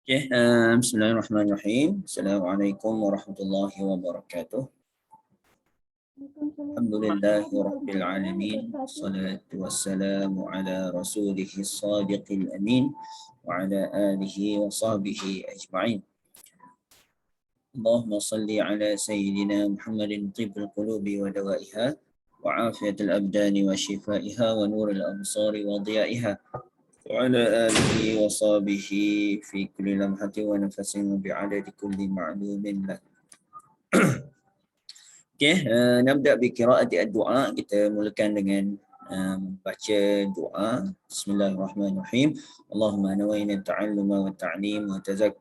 Okay, Bismillahirrahmanirrahim. Assalamualaikum warahmatullahi wabarakatuh. Alhamdulillahi rabbil alamin. Salatu wassalamu ala rasulihis sadiqil amin wa ala alihi wa sahbihi ajma'in. Allahumma salli ala sayyidina Muhammadin tibbil qulubi wa dawaiha wa afiyatil abdani wa shifaiha wa nuril absari wa dhiyaiha. وعلى آله وصحبه في كل لمحة ونفس وبعدد كل معلوم له. Okey, nabda bi qiraati ad-du'a. Kita mulakan dengan baca doa. Bismillahirrahmanirrahim. Allahumma nawayna ta'alluma wa ta'lim wa tazakkura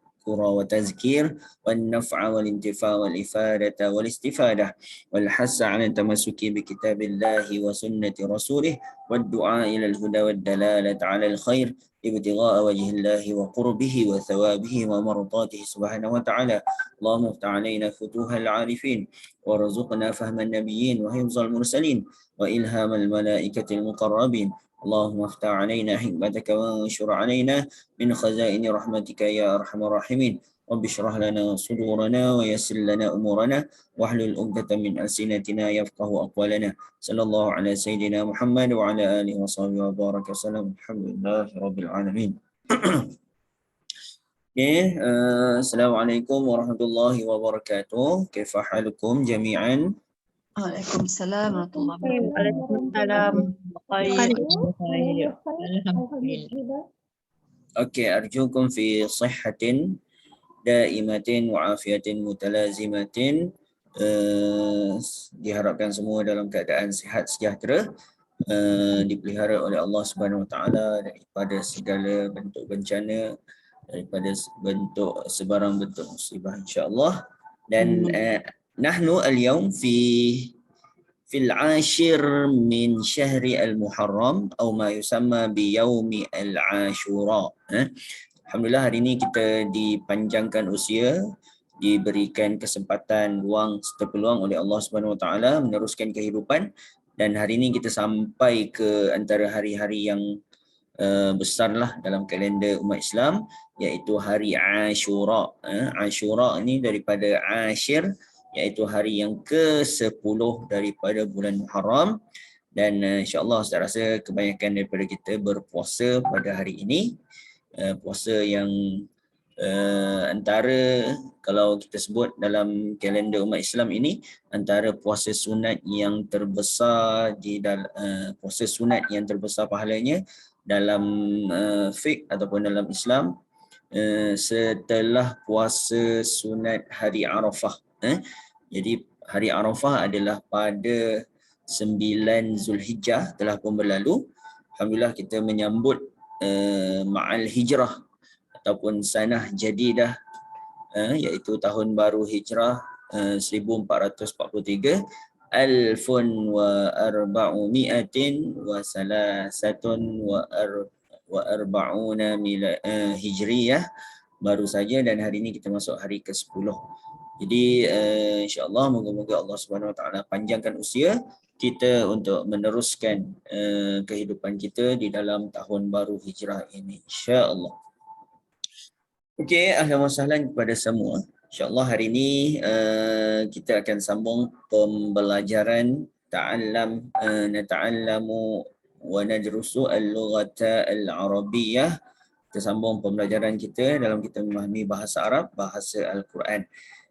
wa tazkir wan naf'a wal intifa' wal ifadata wal istifadah wal hassa 'ala tamassuki bi kitabillahi wa sunnati rasulih wad du'a ila al huda wad dalalata 'ala al khair ibtigha'a wajhillahi wa qurbihi wa thawabihi wa mardatihi subhanahu wa ta'ala. Allahumma iftah 'alaina futuhal 'arifin وارزقنا فهم النبيين وحفظ المرسلين وإلهام الملائكة المقربين. اللهم افتح علينا حكمتك وانشر علينا من خزائن رحمتك يا أرحم الراحمين. رب اشرح لنا صدورنا ويسر لنا أمورنا واحلل عقدة من ألسنتنا يفقه أقوالنا. صلى الله على سيدنا محمد وعلى آله وصحبه وبارك وسلم. الحمد لله رب العالمين. Okay, Assalamualaikum warahmatullahi wabarakatuh. Kaifa halukum jami'an? Waalaikumsalam warahmatullahi Waalaikumsalam. Baik. Alhamdulillah. Okay, arjukum fi sihhatin daimatin wa afiyatin mutalazimatin. Diharapkan semua dalam keadaan sihat sejahtera, dipelihara oleh Allah Subhanahu Wa Taala daripada segala bentuk bencana, daripada bentuk sebarang bentuk musibah insya-Allah. Dan nahnu al-yawm fil 'ashir min syahri al-Muharram atau ma yusamma bi yaumi al-Ashura. Alhamdulillah hari ini kita dipanjangkan usia, diberikan kesempatan, ruang serta peluang oleh Allah Subhanahu Wa Taala meneruskan kehidupan, dan hari ini kita sampai ke antara hari-hari yang besarlah dalam kalender umat Islam, iaitu hari Ashura. Ashura ini daripada Ashir, iaitu hari yang ke-10 daripada bulan Muharram, dan insya-Allah saya rasa kebanyakan daripada kita berpuasa pada hari ini. Puasa yang antara, kalau kita sebut dalam kalender umat Islam ini, antara puasa sunat yang terbesar di dalam puasa sunat yang terbesar pahalanya dalam fiqh ataupun dalam Islam, setelah puasa sunat hari Arafah. Jadi hari Arafah adalah pada 9 Zulhijjah, telah pun berlalu. Alhamdulillah kita menyambut ma'al hijrah ataupun sanah jadidah, iaitu tahun baru hijrah 1443, alfun wa arba'umi'atin wa salasatun wa arba'una hijriyah baru saja, dan hari ini kita masuk hari ke-10. Jadi insya-Allah moga-moga Allah Subhanahu Wa Taala panjangkan usia kita untuk meneruskan kehidupan kita di dalam tahun baru hijrah ini insya-Allah. Okey, ahlan wa sahlan kepada semua. InsyaAllah hari ini kita akan sambung pembelajaran nata'allamu wa nadrusu al-lughata al-arabiyyah. Kita sambung pembelajaran kita dalam kita memahami bahasa Arab, bahasa Al-Quran.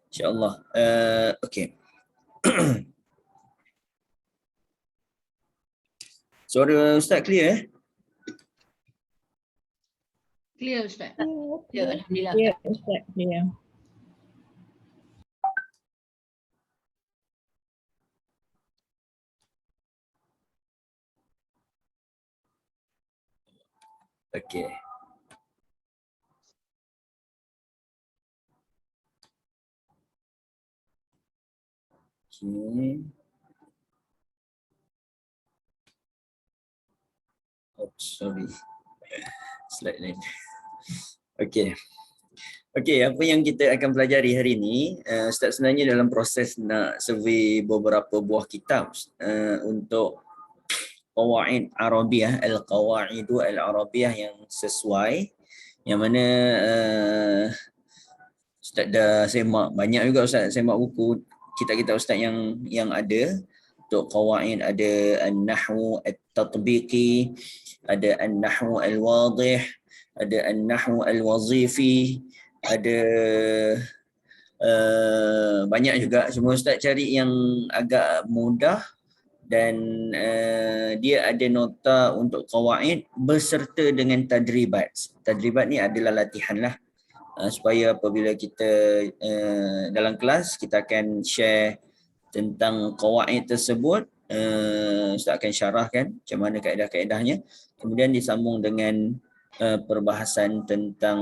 InsyaAllah. Okey. Suara Ustaz clear? Clear Ustaz. Ya, alhamdulillah. Ya, Ustaz. Ya. Okey. Sorry. Slide lain. Okey. Okey, apa yang kita akan pelajari hari ini, Ustaz sebenarnya dalam proses nak survey beberapa buah kitab untuk qawaid Arabiah, al-qawaidu al-Arabiah yang sesuai. yang mana Ustaz dah semak banyak juga, Ustaz semak buku kitab-kitab Ustaz yang ada untuk qawaid. Ada an-nahwu at-tatbiqi, ada an-nahwu al-wadih, ada an-nahwu al-wazifi, ada banyak juga. Cuma Ustaz cari yang agak mudah dan dia ada nota untuk qawaid berserta dengan tadribat. Tadribat ni adalah latihan lah, supaya apabila kita dalam kelas kita akan share tentang qawaid tersebut. Ustaz akan syarahkan macam mana kaedah-kaedahnya, kemudian disambung dengan perbahasan tentang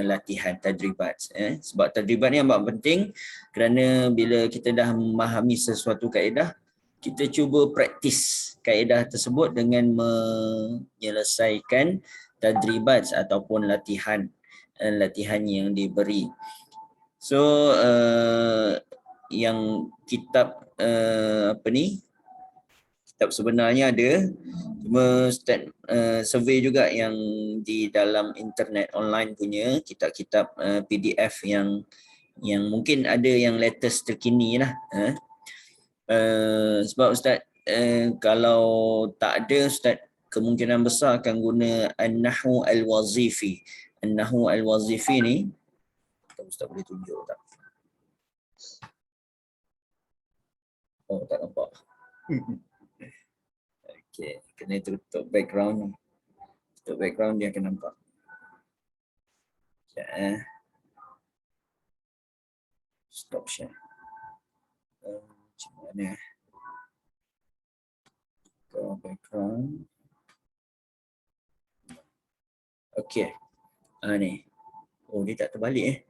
latihan tadribat. Sebab tadribat ni amat penting kerana bila kita dah memahami sesuatu kaedah, kita cuba praktis kaedah tersebut dengan menyelesaikan tadribat ataupun latihan yang diberi. So yang kitab kitab sebenarnya ada, cuma Ustaz survey juga yang di dalam internet online punya kitab-kitab PDF yang mungkin ada yang latest terkini lah. Sebab Ustaz kalau tak ada, Ustaz kemungkinan besar akan guna an-nahwu al-wazifi. An-nahwu al-wazifi ni Ustaz boleh tunjuk tak? Oh, tak nampak. Okey, kena tutup background ni. Tutup background dia akan nampak. Sekejap Stop share. Macam mana? Ke background. Okey. Ni. Oh, dia tak terbalik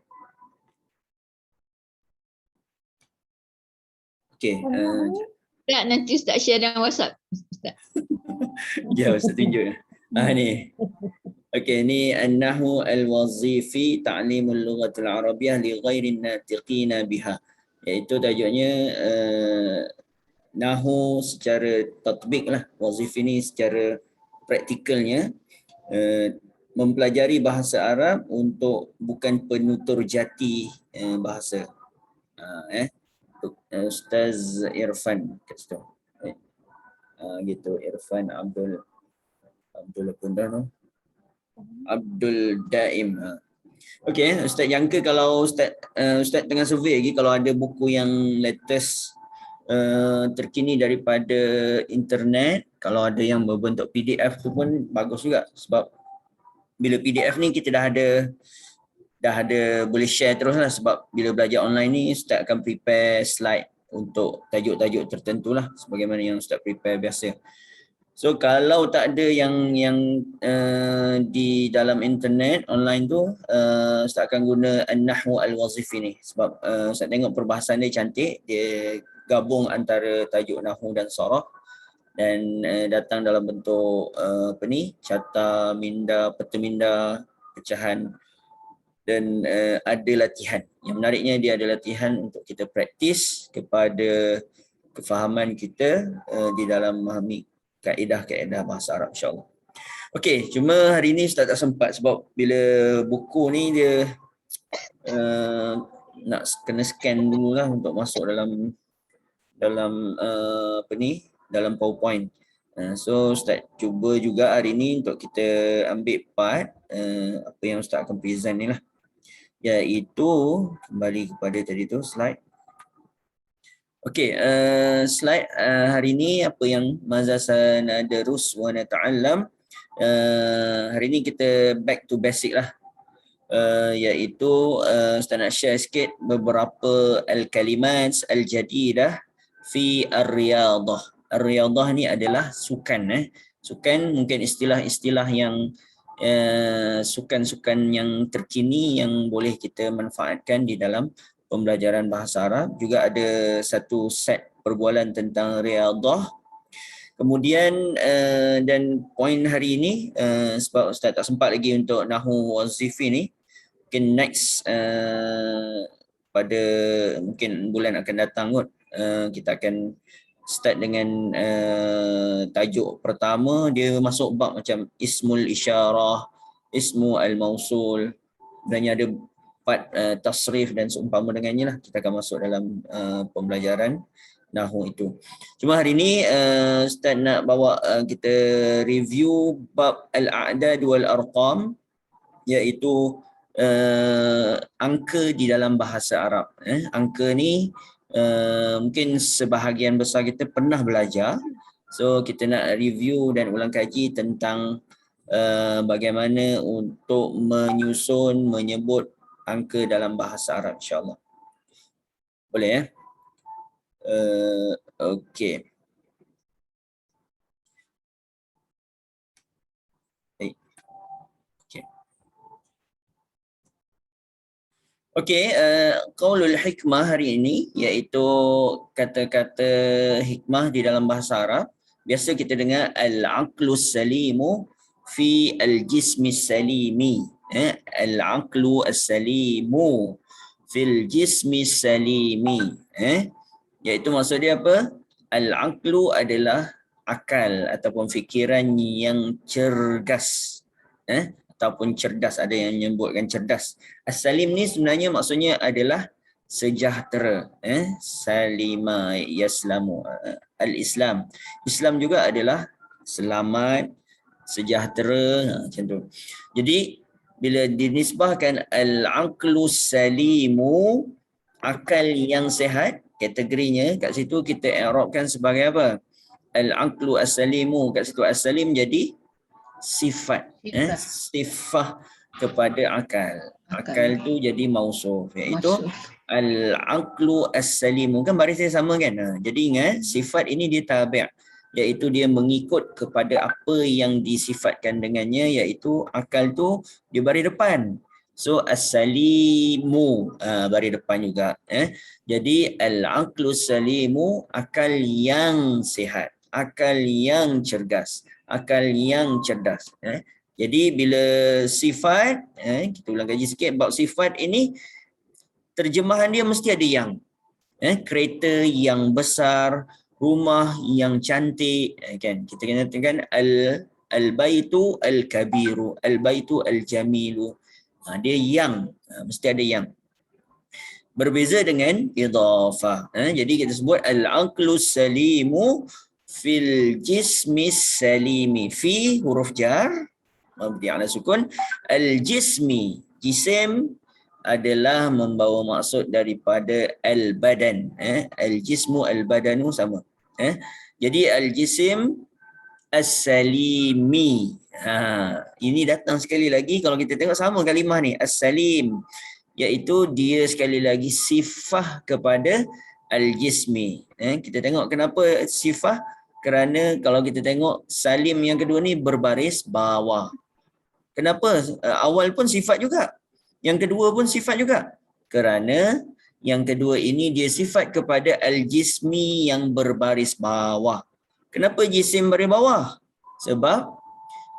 Okey. Tak, nanti Ustaz share dalam WhatsApp. Ustaz. Ya, Ustaz tunjuk. Ni. Okey, ni an-nahwu al-wazifi ta'limul lughatil arabiyyah li ghairin natiqina biha. Iaitu tajuknya nahwu secara tatbik lah. Wazifi ni secara praktikalnya mempelajari bahasa Arab untuk bukan penutur jati bahasa. Ustaz Irfan kat situ. Gitu, Irfan Abdul Daim. Okey, Ustaz jangka kalau Ustaz tengah survey lagi, kalau ada buku yang latest terkini daripada internet, kalau ada yang berbentuk PDF tu pun bagus juga, sebab bila PDF ni kita dah ada boleh share terus lah, sebab bila belajar online ni Ustaz akan prepare slide untuk tajuk-tajuk tertentu lah sebagaimana yang Ustaz prepare biasa. So kalau tak ada yang di dalam internet online tu, Ustaz akan guna an-nahwu al-wazifi ni, sebab Ustaz tengok perbahasan dia cantik, dia gabung antara tajuk nahwu dan saraf dan datang dalam bentuk carta minda, peta minda, pecahan, dan ada latihan. Yang menariknya dia ada latihan untuk kita praktis kepada kefahaman kita di dalam memahami kaedah-kaedah bahasa Arab, insya-Allah. Okey, cuma hari ni Ustaz tak sempat sebab bila buku ni dia nak kena scan dulu lah untuk masuk dalam dalam PowerPoint. So Ustaz cuba juga hari ni untuk kita ambil part apa yang Ustaz akan present ni lah, iaitu kembali kepada tadi tu slide. Okey, slide hari ni apa yang maza sanadarus wa nata'allam. Hari ni kita back to basic lah, iaitu Ustaz nak share sikit beberapa al-kalimat al-jadidah fi ar-riyadah. Ar-riyadah ni adalah sukan. Sukan mungkin istilah-istilah yang sukan-sukan yang terkini yang boleh kita manfaatkan di dalam pembelajaran bahasa Arab. Juga ada satu set perbualan tentang riyadah. Kemudian dan poin hari ini sebab Ustaz tak sempat lagi untuk nahwu wazifi ni, mungkin next pada mungkin bulan akan datang kot, kita akan start dengan tajuk pertama. Dia masuk bab macam ismul isyarah, ismu al-mausul, sebenarnya ada part tasrif dan seumpama dengannya lah. Kita akan masuk dalam pembelajaran Nahwu itu. Cuma hari ini Ustaz nak bawa kita review bab al-a'dad wal arqam, iaitu angka di dalam bahasa Arab. Angka ni mungkin sebahagian besar kita pernah belajar. So kita nak review dan ulang kaji tentang bagaimana untuk menyusun, menyebut angka dalam bahasa Arab, insya-Allah. Boleh ya? Okey. Baik. Okey. Okey, qaulul hikmah hari ini iaitu kata-kata hikmah di dalam bahasa Arab. Biasa kita dengar al-aqlus salimu fi al-jismi salimi. Al-aqlu as-salimu fil jismi salimi. Iaitu maksud dia apa? Al-aqlu adalah akal ataupun fikiran yang cergas. Ataupun cerdas, ada yang menyebutkan cerdas. As-salim ni sebenarnya maksudnya adalah sejahtera. Salima yaslamu. Al-Islam. Islam juga adalah selamat, sejahtera, macam tu. Jadi bila dinisbahkan al-aqlu salimu, akal yang sihat, kategorinya kat situ kita i'rabkan sebagai apa? Al-aqlu as-salimu, kat situ as-salim jadi sifat. Sifat kepada akal. Akal tu jadi mausuf, iaitu al-aqlu as-salimu. Kan baris dia sama kan? Jadi ingat sifat ini dia tabi', iaitu dia mengikut kepada apa yang disifatkan dengannya, iaitu akal tu dia baris depan. So as-salimu baris depan juga. Jadi al-aqlu salimu, akal yang sihat, akal yang cergas, akal yang cerdas. Jadi bila sifat, kita ulang kaji sikit bab sifat ini, terjemahan dia mesti ada yang. Kereta yang besar, rumah yang cantik, kan? Kita kena katakan al-baitu al-kabiru, al-baitu al-jamilu. Dia yang, mesti ada yang. Berbeza dengan idhafah. Jadi kita sebut al-aqlu salimu fil jismi salimi. Fi huruf jar mabni ala sukun. Al-jismi, jisim adalah membawa maksud daripada al-badan. Al-jismu al-badanu sama. Jadi al-jisim as-salimi. Ini datang sekali lagi kalau kita tengok sama kalimah ni, as-salim, iaitu dia sekali lagi sifah kepada al-jismi. Kita tengok kenapa sifah, kerana kalau kita tengok salim yang kedua ni berbaris bawah. Kenapa? Awal pun sifat juga, yang kedua pun sifat juga. Kerana yang kedua ini dia sifat kepada al-jismi yang berbaris bawah. Kenapa jisim baris bawah? Sebab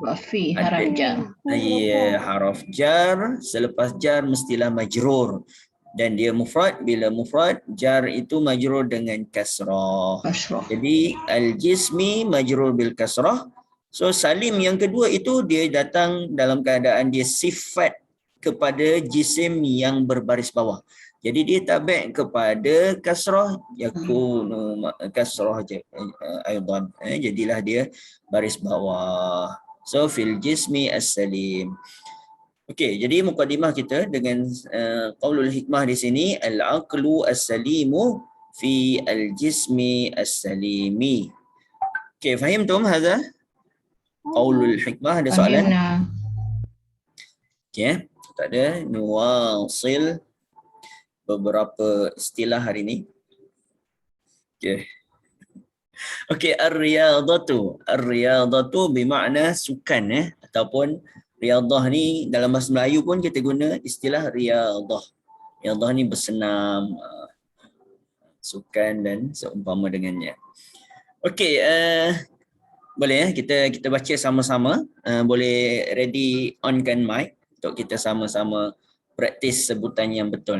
Wafi haraf jar. Ya, haraf jar, selepas jar mestilah majrur. Dan dia mufrad, bila mufrad, jar itu majrur dengan kasrah. Jadi al-jismi majrur bil kasrah. So salim yang kedua itu dia datang dalam keadaan dia sifat kepada jisim yang berbaris bawah. Jadi dia tabi' kepada kasrah, yakunu kasrah aidan. Jadilah dia baris bawah. So fil jismi as-salim. Okey, jadi mukadimah kita dengan qaulul hikmah di sini, al-aqlu as-salimu fi al-jismi as-salimi. Okey, fahimtum hadza? Qaulul hikmah, ada soalan? Okey, tak ada. Nuwasil beberapa istilah hari ini. Okey. Okey, ar-riyadatu. Ar-riyadatu bermakna sukan ataupun riyadah ni dalam bahasa Melayu pun kita guna istilah riyadah. Riyadah ni bersenam, sukan dan seumpama dengannya. Okey, boleh kita baca sama-sama. Boleh ready onkan mic untuk kita sama-sama praktis sebutan yang betul.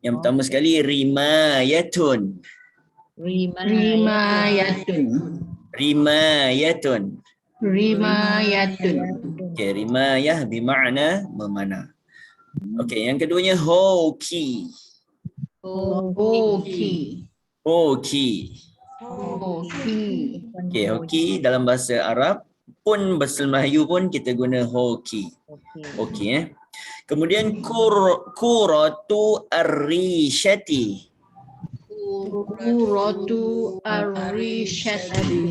Yang pertama sekali rimayatun. Rimayatun. Rimayatun. Rimayatun. Okey, rimayah bermakna memanah. Okey, yang keduanya hoki. Hoki. Hoki. Hoki. Okey, hoki dalam bahasa Arab pun bahasa Melayu pun kita guna hoki. Okey. Kemudian kuratu ar-rishati. Kuratu ar-rishati.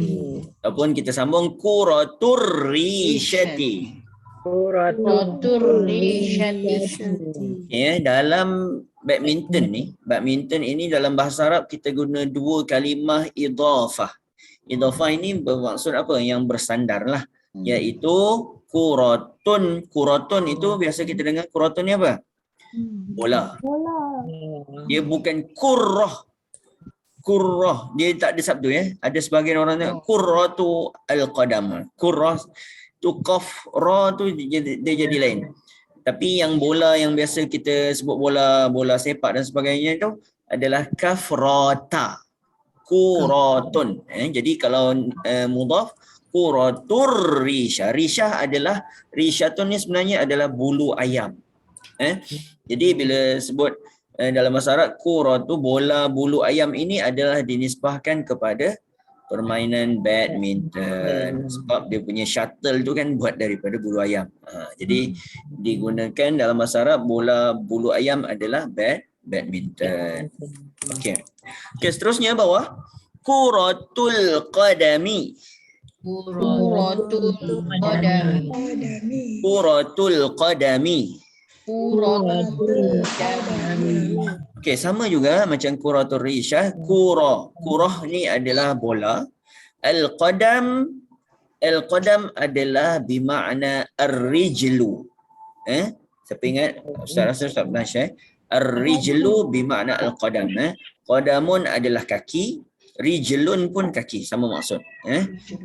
Ataupun kita sambung kuratur rishati. Kuratur rishati. Ya, dalam badminton ini dalam bahasa Arab kita guna dua kalimah idhafah. Idhafah ini bermaksud apa? Yang bersandar lah. Iaitu kuratun. Kuratun itu biasa kita dengar kuratun ni apa? Bola. Dia bukan kurrah. Kurrah. Dia tak ada sabdu ya. Ada sebahagian orang nak kurratu al-qadam. Kurrah tu qaf ra tu dia jadi lain. Tapi yang bola yang biasa kita sebut bola sepak dan sebagainya tu adalah kafrata. Kuratun. Jadi kalau mudhaf kuratur risha. Risha adalah rishatun ni sebenarnya adalah bulu ayam. Jadi bila sebut dalam bahasa Arab kuratu bola bulu ayam ini adalah dinisbahkan kepada permainan badminton sebab dia punya shuttle tu kan buat daripada bulu ayam. Jadi digunakan dalam bahasa Arab bola bulu ayam adalah badminton. Okey. Okey, seterusnya bawah kuratul qadami. Kuratul qadami. Kuratul qadami. Kuratul qadami. Okey, sama juga macam kuratul rishah. Kurah ni adalah bola. Al-qadam adalah bermakna ar-rijlu. Siapa ingat? Ustaz rasa Ustaz pernah share. Ar-rijlu bermakna al-qadam. Qadamun adalah kaki. Rijlun pun kaki, sama maksud.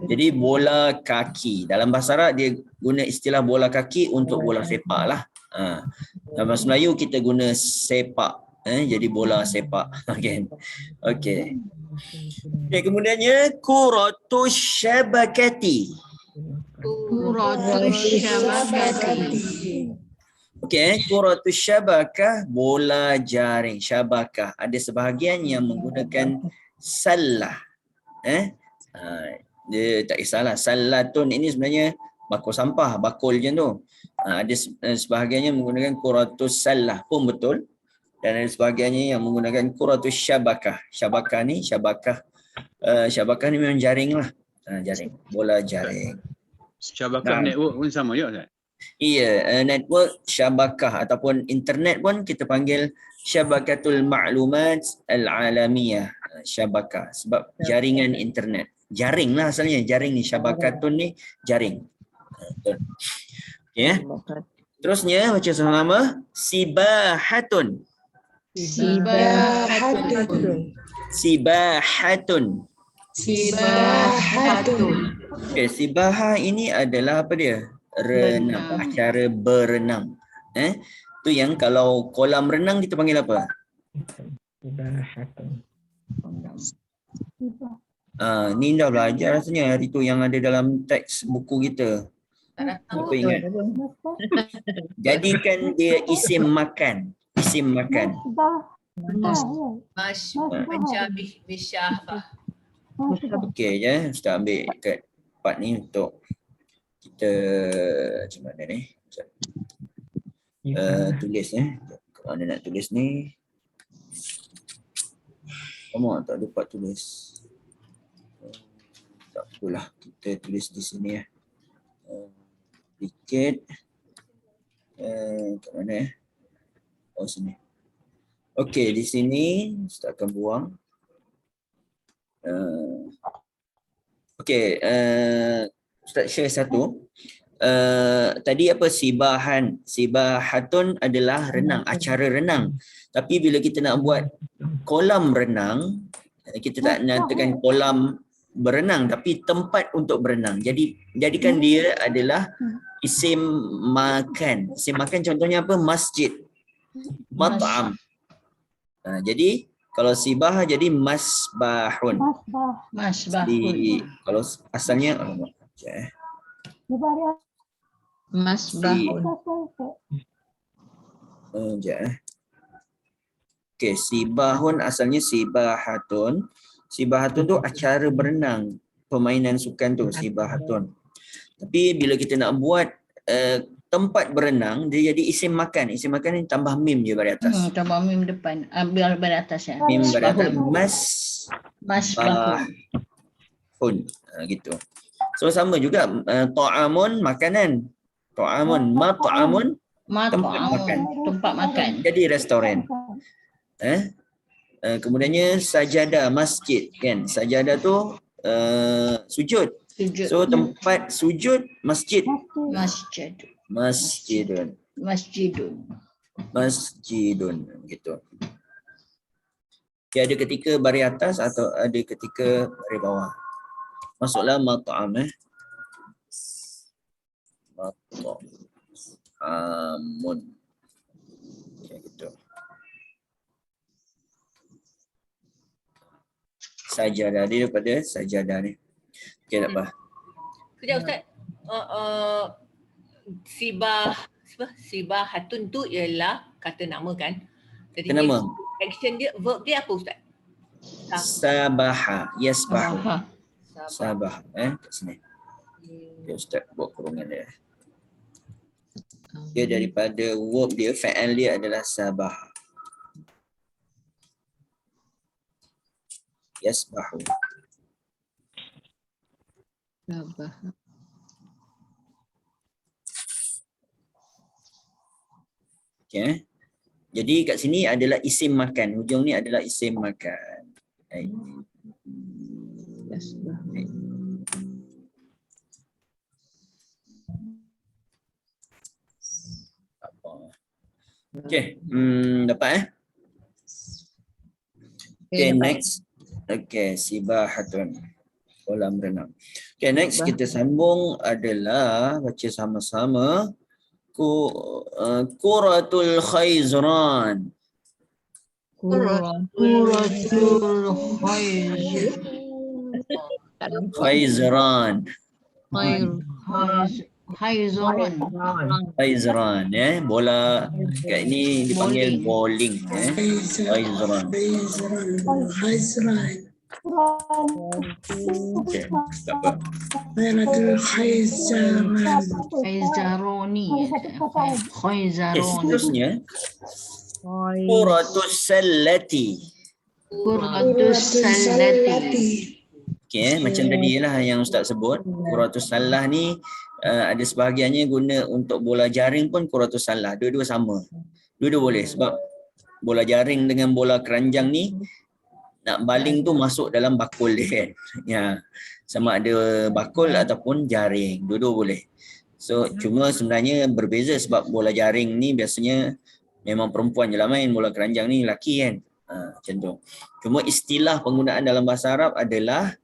Jadi bola kaki. Dalam bahasa Arab dia guna istilah bola kaki untuk bola sepak lah. Dalam bahasa Melayu kita guna sepak. Jadi bola sepak. Okey. Kemudiannya kuratus syabakati. Kuratus syabakati. Okey, kuratus syabakah bola jaring, syabakah. Ada sebahagian yang menggunakan salah. Dia tak kisahlah. Salatun ini sebenarnya bakul sampah, bakul je tu. Ada sebahagiannya menggunakan kuratus salah pun betul. Dan ada sebahagiannya yang menggunakan kuratus syabakah. Syabakah ni syabakah ni memang jaring lah. Jaring, bola jaring. Syabakah network pun sama juga Ustaz? Iya, network syabakah ataupun internet pun kita panggil syabakatul ma'lumat al-alamiyah. Syabakah sebab jaringan internet. Jaring lah asalnya, jaring ni. Syabakatun ni jaring. Betul. Okay. Terusnya baca sama-sama sibahatun. Sibahatun. Sibahatun. Sibahatun. Okay, sibahah ini adalah apa dia? Renang, acara berenang. Tu yang kalau kolam renang kita panggil apa? Ni dah belajar rasanya hari tu yang ada dalam teks buku kita. Apa ingat? Jadikan dia isim makan. Isim makan. Okey je, Ustaz ambil kat part ni untuk kita macam mana ni? Tulis Kat mana nak tulis ni? Kamu tak dapat tulis. Tak apalah, kita tulis di sini ya. Sedikit. Kat mana Oh sini. Okey, di sini Ustaz akan buang. Okey, Ustaz share satu. Tadi apa sibahan? Sibahatun adalah renang, acara renang. Tapi bila kita nak buat kolam renang, kita tak nyatakan kolam berenang tapi tempat untuk berenang. Jadi jadikan dia adalah isim makan. Isim makan contohnya apa? Masjid. Mat'am. Jadi kalau sibah jadi masbahun. Masbahun. Kalau asalnya Masbahun. Sekejap. Okey, sibahun asalnya sibahatun. Sibahatun tu acara berenang, permainan sukan tu sibahatun. Tapi bila kita nak buat tempat berenang, dia jadi isim makan. Isim makan ni tambah mim je pada atas. Tambah mim depan. Ambil pada atas ya. Mim pada atas. Masbahun. Gitu. So sama juga ta'amun makanan. Ta'amun, mat'amun tempat makan. Tempat makan. Jadi restoran. Kemudiannya sajadah masjid kan. Sajadah tu sujud. So tempat sujud masjid. Masjidun. Gitu. Okay, ada ketika baris atas atau ada ketika baris bawah. Masuklah mat'am mat'amun. Okay, gitu. Sajadah dia daripada sajadah ni. Okey tak apa. Sekejap Ustaz. Sibahatun tu ialah kata nama kan? Jadi Kata nama. action dia, verb dia apa Ustaz? Sabaha, yasbahu. Sabaha, kat sini. Okay, Ustaz buat kurungan dia. Dia daripada verb dia, fa'al dia adalah sabaha. Yasbahu. Okay. Jadi kat sini adalah isim makan. Hujung ni adalah isim makan. Okay. Dapat Okay, next. Okay, sibahatun. Kolam renang. Okay, next kita sambung adalah baca sama-sama. Quratul Khaizran. Khaizran. Khaizran, bola kat ini dipanggil bowling, Khaizran. Okay, tak apa. Okay, seterusnya Quratus Sallati. Okay, macam tadi lah yang Ustaz sebut, Quratus Sallah ni ada sebahagiannya guna untuk bola jaring pun Quratus Sallah. Dua-dua sama. Dua-dua boleh sebab bola jaring dengan bola keranjang ni nak baling tu masuk dalam bakul dia kan. Ya. Sama ada bakul ataupun jaring. Dua-dua boleh. So cuma sebenarnya berbeza sebab bola jaring ni biasanya memang perempuan je lah main. Bola keranjang ni lelaki kan. Macam tu. Cuma istilah penggunaan dalam bahasa Arab adalah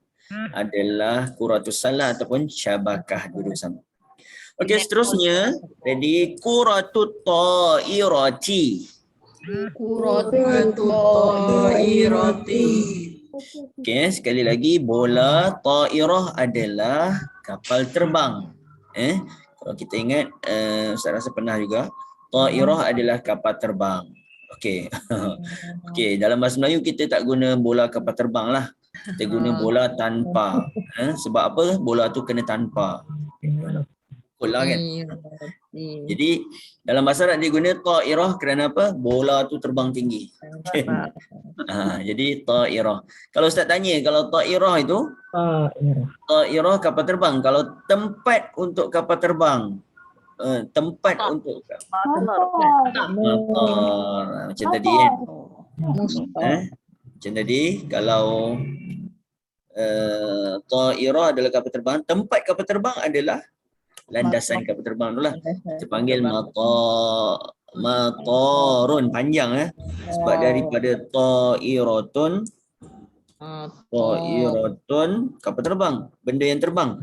Quratus Salah ataupun syabakah, dua-dua sama. Okey, seterusnya jadi Quratut Ta'irati. Okey, sekali lagi bola ta'irah adalah kapal terbang. Kalau kita ingat Ustaz rasa pernah juga, ta'irah adalah kapal terbang. Okey. Okey, dalam bahasa Melayu kita tak guna bola kapal terbang lah. Kita guna bola tanpa. Sebab apa? Bola tu kena tanpa. Bola kan? Jadi dalam bahasa Arab dia guna ta'irah kerana apa? Bola tu terbang tinggi. Okay. Jadi ta'irah. Kalau Ustaz tanya, kalau ta'irah itu ta'irah kapal terbang. Kalau tempat untuk kapal terbang, tempat untuk macam tadi kan? Macam tadi kalau ta'irah adalah kapal terbang, tempat kapal terbang adalah landasan kapal terbang tu lah. Kita panggil matarun, panjang sebab daripada ta'iratun kapal terbang, benda yang terbang.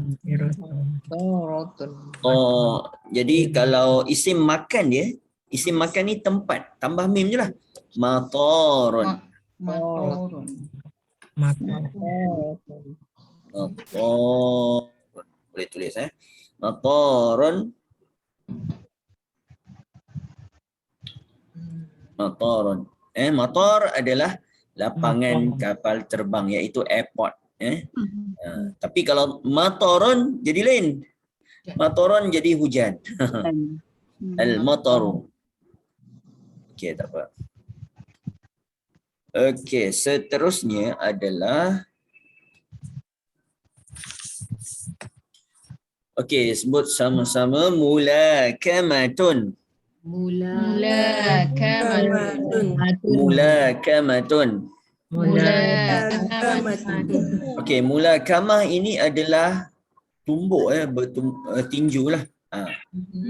Jadi kalau isim makan dia, isim makan ni tempat, tambah mim je lah. Matarun. Boleh tulis Matarun. Matarun. Matar adalah lapangan kapal terbang, iaitu airport. Tapi kalau matarun jadi lain. Matarun jadi hujan. Al-mataru. Okey, tak apa. Okey, seterusnya adalah okey, sebut sama-sama mulakamatun. Mulakamatun. Okey, mulakamah ini adalah tumbuk tinju lah.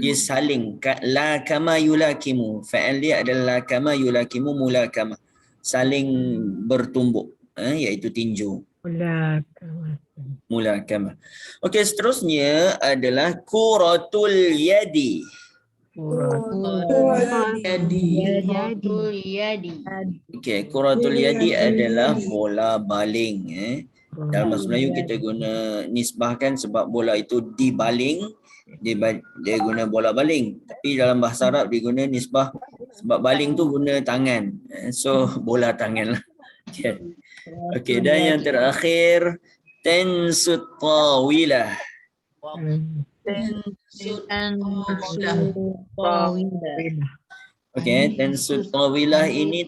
Dia saling la kama yulakimu. Fa'al dia adalah la kama yulakimu mulakamah. Saling bertumbuk, iaitu tinju. Mulakamah. Okey, seterusnya adalah kuratul yadi. Okey, kuratul yadi adalah bola baling. Dalam bahasa Melayu kita guna nisbahkan sebab bola itu dibaling, dia guna bola baling. Tapi dalam bahasa Arab dia guna nisbah sebab baling tu guna tangan. So bola tangan lah. Okey, dan yang terakhir tensut tawilah. Okey, tensut tawilah ini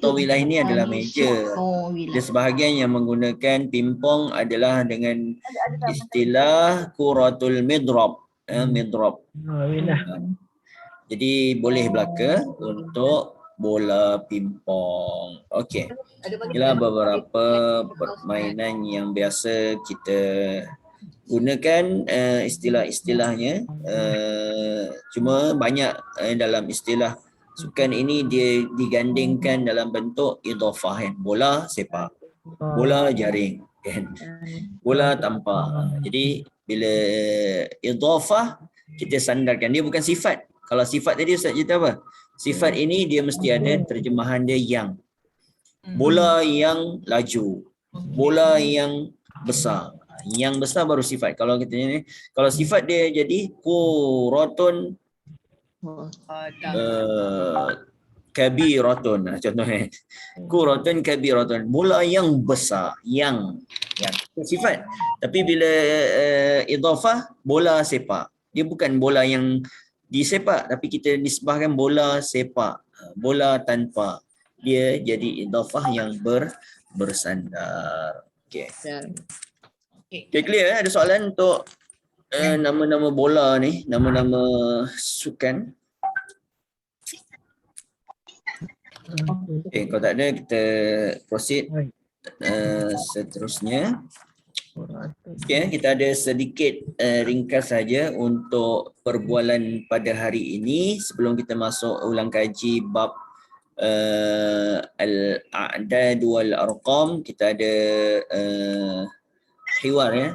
adalah meja. Ada sebahagian yang menggunakan pimpong adalah dengan istilah kuratul midrab. Midrab. Jadi boleh belaka untuk bola pimpong. Okey. Inilah beberapa permainan yang biasa kita gunakan istilah-istilahnya. Cuma banyak dalam istilah sukan ini dia digandingkan dalam bentuk idhafah kan. Bola sepak, bola jaring kan. Bola tampar. Jadi bila idhafah kita sandarkan, dia bukan sifat. Kalau sifat tadi Ustaz cerita apa? Sifat ini dia mesti ada terjemahan dia yang. Bola yang laju, bola yang besar. Yang besar baru sifat. Kalau kita ni, kalau sifat dia jadi kuratun kabiratun, contohnya kuratun kabiratun, bola yang besar, yang sifat. Tapi bila idhafah, bola sepak, dia bukan bola yang disepak, tapi kita nisbahkan bola sepak, bola tanpa, dia jadi idhafah yang bersandar. Okey. Okay, clear? Ada soalan untuk nama-nama bola ni, nama-nama sukan? Okay, kalau tak ada kita proceed seterusnya. Okay, kita ada sedikit ringkas saja untuk perbualan pada hari ini sebelum kita masuk ulang kaji bab al-a'dad wal arqam. Kita ada hiwar ya.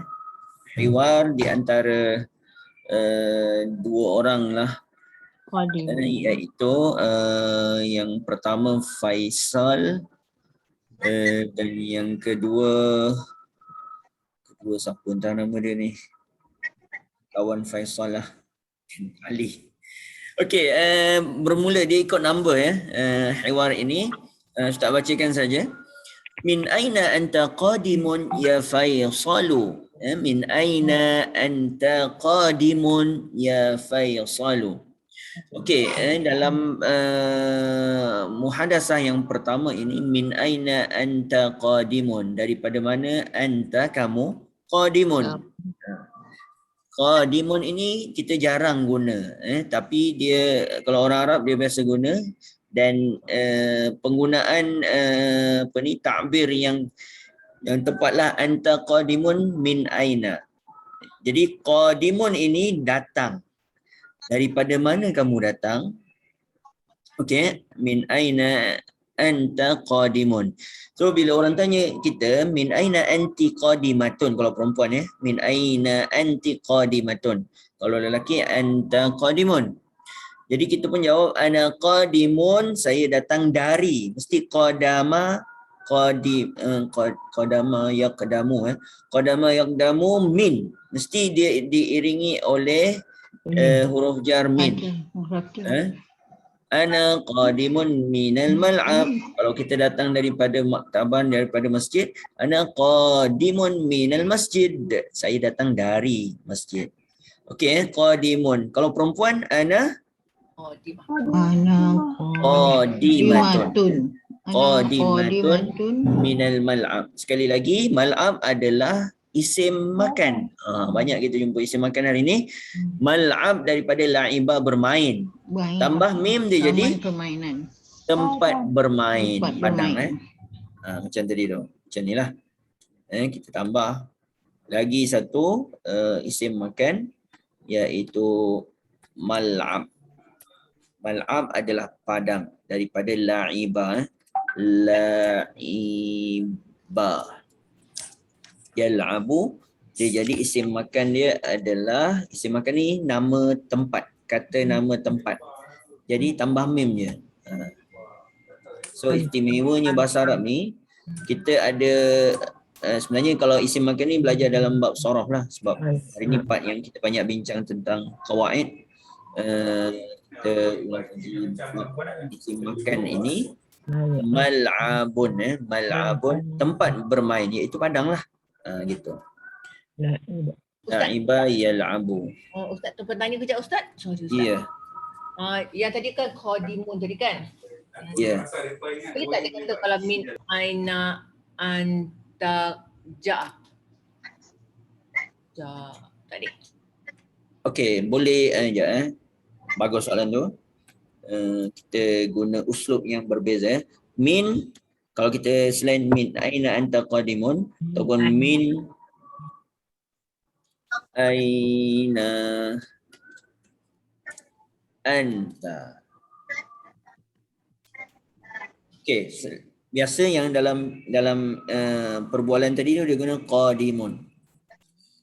Hiwar di antara dua orang lah. Iaitu yang pertama Faisal dan yang kedua siapa entah nama dia ni. Kawan Faisal lah. Ali. Okey, bermula dia ikut number ya. Hiwar ini Ustaz bacakan saja. Min aina anta qadimun ya Faisalu. Min aina anta qadimun ya Faisalu. Okey, dalam muhadasah yang pertama ini, min aina anta qadimun, daripada mana anta kamu, qadimun. Qadimun ini kita jarang guna, tapi dia kalau orang Arab dia biasa guna, dan penggunaan takbir yang tepatlah anta qadimun min aina. Jadi qadimun ini datang. Daripada mana kamu datang? Okey, min aina anta qadimun. So bila orang tanya kita min aina anti qadimatun, kalau perempuan ya, min aina anti qadimatun. Kalau lelaki anta qadimun. Jadi kita pun jawab ana qadimun, saya datang dari. Mesti qadama qadama yaqdamu qadama yaqdamu min. Mesti dia diiringi oleh huruf jar min. Ada huruf tu. Ana qadimun minal mal'ab. Kalau kita datang daripada maktaban, daripada masjid, ana qadimun minal masjid. Saya datang dari masjid. Okey, qadimun. Kalau perempuan, ana Oh, di mana? Ana qadimatun. qadimatun Minal mal'ab. Sekali lagi, mal'ab adalah isim makan. Banyak kita jumpa isim makan hari ni. Mal'ab daripada la'iba bermain. Tambah mim dia jadi permainan. tempat bermain. Tempat Padang bermain. macam tadi tu. Macam ni lah. Kita tambah lagi satu isim makan iaitu mal'ab. Mal'ab adalah padang daripada la'iba. La'iba. Yal'abu, dia jadi isim makan dia adalah, isim makan ni nama tempat, kata nama tempat. Jadi tambah mim je. So istimewanya bahasa Arab ni, kita ada sebenarnya kalau isim makan ni belajar dalam bab sorof lah, sebab hari ni part yang kita banyak bincang tentang qawaid. Kita ulang lagi isim makan ini mal'abun, mal'abun tempat bermain, iaitu padang lah. Gitu. La'iba yal'abu. Oh, Ustaz tu bertanya kejap Ustaz. Sorry Ustaz. Ya. Yang tadi kan qadimun tadi kan? Ya. Boleh tak dia kata kalau min aina anta ja tadi? Okey, boleh bagus soalan tu. Kita guna uslub yang berbeza. Min, kalau kita selain min aina anta qadimun ataupun min aina anta. Okey, biasa yang dalam perbualan tadi tu dia guna qadimun.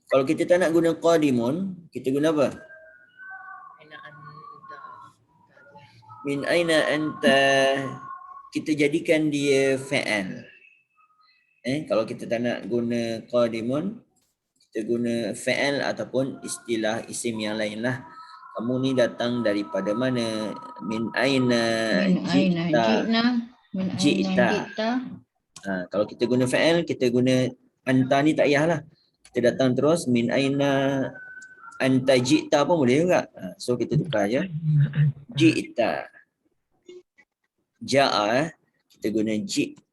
Kalau kita tak nak guna qadimun, kita guna apa? Aina anta. Min aina anta, kita jadikan dia fa'al. Kalau kita tak nak guna qadimun, kita guna fa'al ataupun istilah isim yang lain lah. Kamu ni datang daripada mana? Min aina ji'ta. Min aina Ji'ta. ji'ta. Kalau kita guna fa'al, kita guna anta ni tak payahlah. Kita datang terus min aina anta ji'ta pun boleh juga. So kita tukar je. Ji'ta. Ja'a, kita guna ji'ta,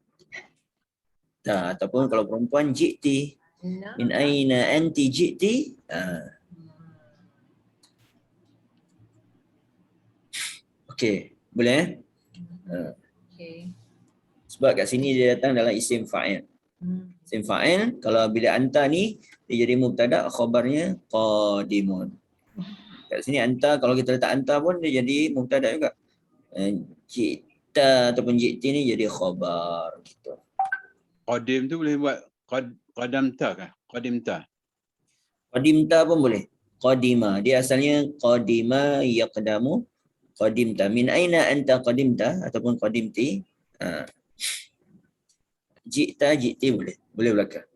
ataupun kalau perempuan ji'ti. Min aina anti ji'ti. Okey, boleh Okay. Sebab kat sini dia datang dalam isim fa'il. Isim fa'il, kalau bila anta ni dia jadi mubtada, khabarnya qadimun. Kat sini anta, kalau kita letak anta pun dia jadi mubtada juga. Ji'ta ataupun ji'ti ni jadi khabar gitu. Qadim tu boleh buat qadamta kah? Qadimta. Qadimta pun boleh. Qadima, dia asalnya qadima yaqdamu. Qadimta. Min aina anta qadimta ataupun qadimti. Ji'ta, ji'ti boleh. Boleh belakang.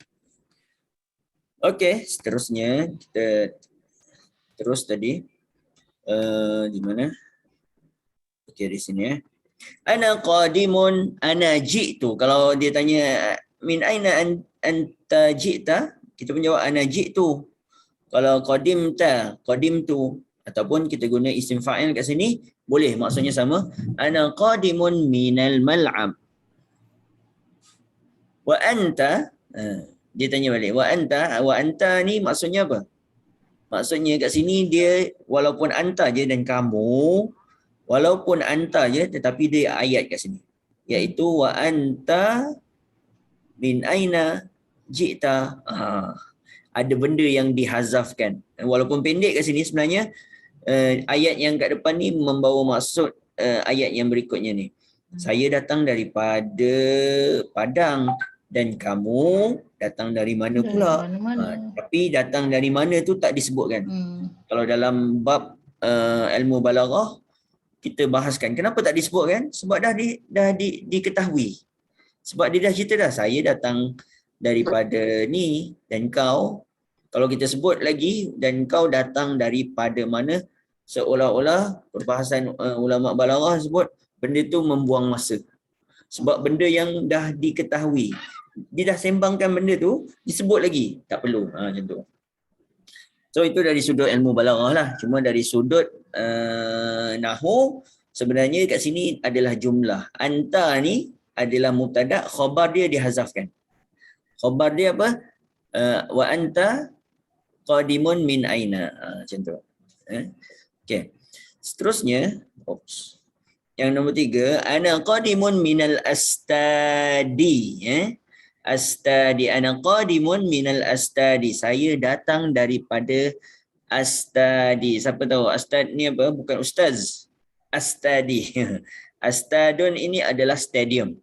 Okey, seterusnya kita terus tadi. Di mana? Okey, di sini Ana qadimun, ana ji'tu. Kalau dia tanya min aina anta ji'ta, kita pun jawab ana ji'tu. Kalau qadimta, qadimtu, ataupun kita guna isim fa'il kat sini, boleh maksudnya sama. Ana qadimun minal mal'ab. Wa anta, dia tanya balik, wa anta ni maksudnya apa? Maksudnya kat sini dia walaupun anta je dan kamu, walaupun anta je tetapi dia ayat kat sini. Iaitu wa anta min aina ji'ta. Ada benda yang dihazafkan. Walaupun pendek kat sini sebenarnya ayat yang kat depan ni membawa maksud ayat yang berikutnya ni. Saya datang daripada Padang dan kamu datang dari mana pula? Tapi datang dari mana tu tak disebutkan. Kalau dalam bab ilmu balaghah kita bahaskan kenapa tak disebutkan? Sebab dah diketahui. Sebab dia dah cerita dah, saya datang daripada ni dan kau Kalau kita sebut lagi dan kau datang daripada mana, seolah-olah perbahasan ulama balaghah sebut benda tu membuang masa. Sebab benda yang dah diketahui, dia dah sembangkan benda tu, disebut lagi, tak perlu. Macam tu. So itu dari sudut ilmu balaghah lah. Cuma dari sudut nahwu, sebenarnya kat sini adalah jumlah. Anta ni adalah mubtada, khabar dia dihazafkan. Khabar dia apa? Wa anta qadimun min aina. Macam tu. Okay. Seterusnya, yang nombor 3, ana qadimun minal astadi. Astadi, ana qadimun minal astadi. Saya datang daripada astadi. Siapa tahu astad ni apa? Bukan ustaz. Astadi. Astadun ini adalah stadium.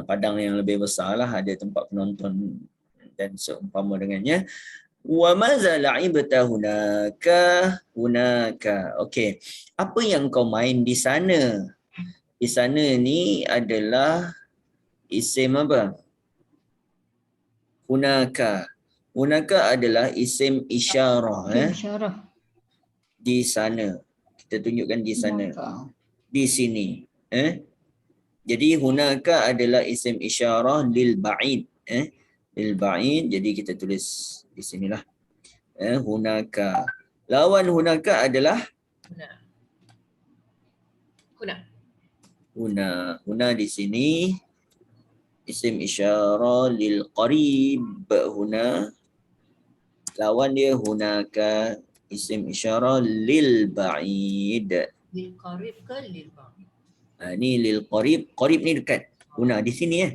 Padang yang lebih besar lah, ada tempat penonton dan seumpama dengannya. Wa maza la'ibta hunaka. Okey. Apa yang kau main di sana? Di sana ni adalah isim apa? Hunaka. Hunaka adalah isim isyarah. Isyarah. Di sana. Kita tunjukkan di sana. Di sini. Jadi hunaka adalah isim isyarah lil ba'id. Lil ba'id. Jadi kita tulis di sinilah. Hunaka. Lawan hunaka adalah huna. Huna di sini isim isyarah lil qarib. Huna. Lawan dia hunaka isim isyarah lil ba'id. Lil qarib ke lil ba'id? Ni lil qarib. Qarib ni dekat. Huna di sini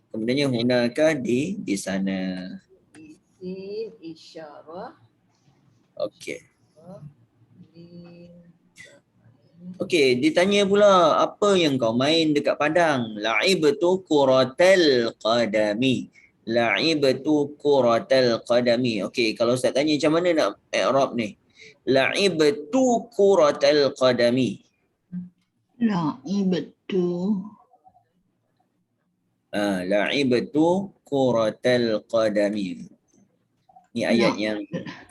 Kemudiannya hunaka di sana. Isim isyarah. Okey. Lil Okey, ditanya pula apa yang kau main dekat padang? La'ibtu kuratal qadami. La'ibtu kuratal qadami. Okey, kalau Ustaz tanya macam mana nak i'rab ni? La'ibtu kuratal qadami. La'ibtu. La'ibtu kuratal qadami. Ni ayat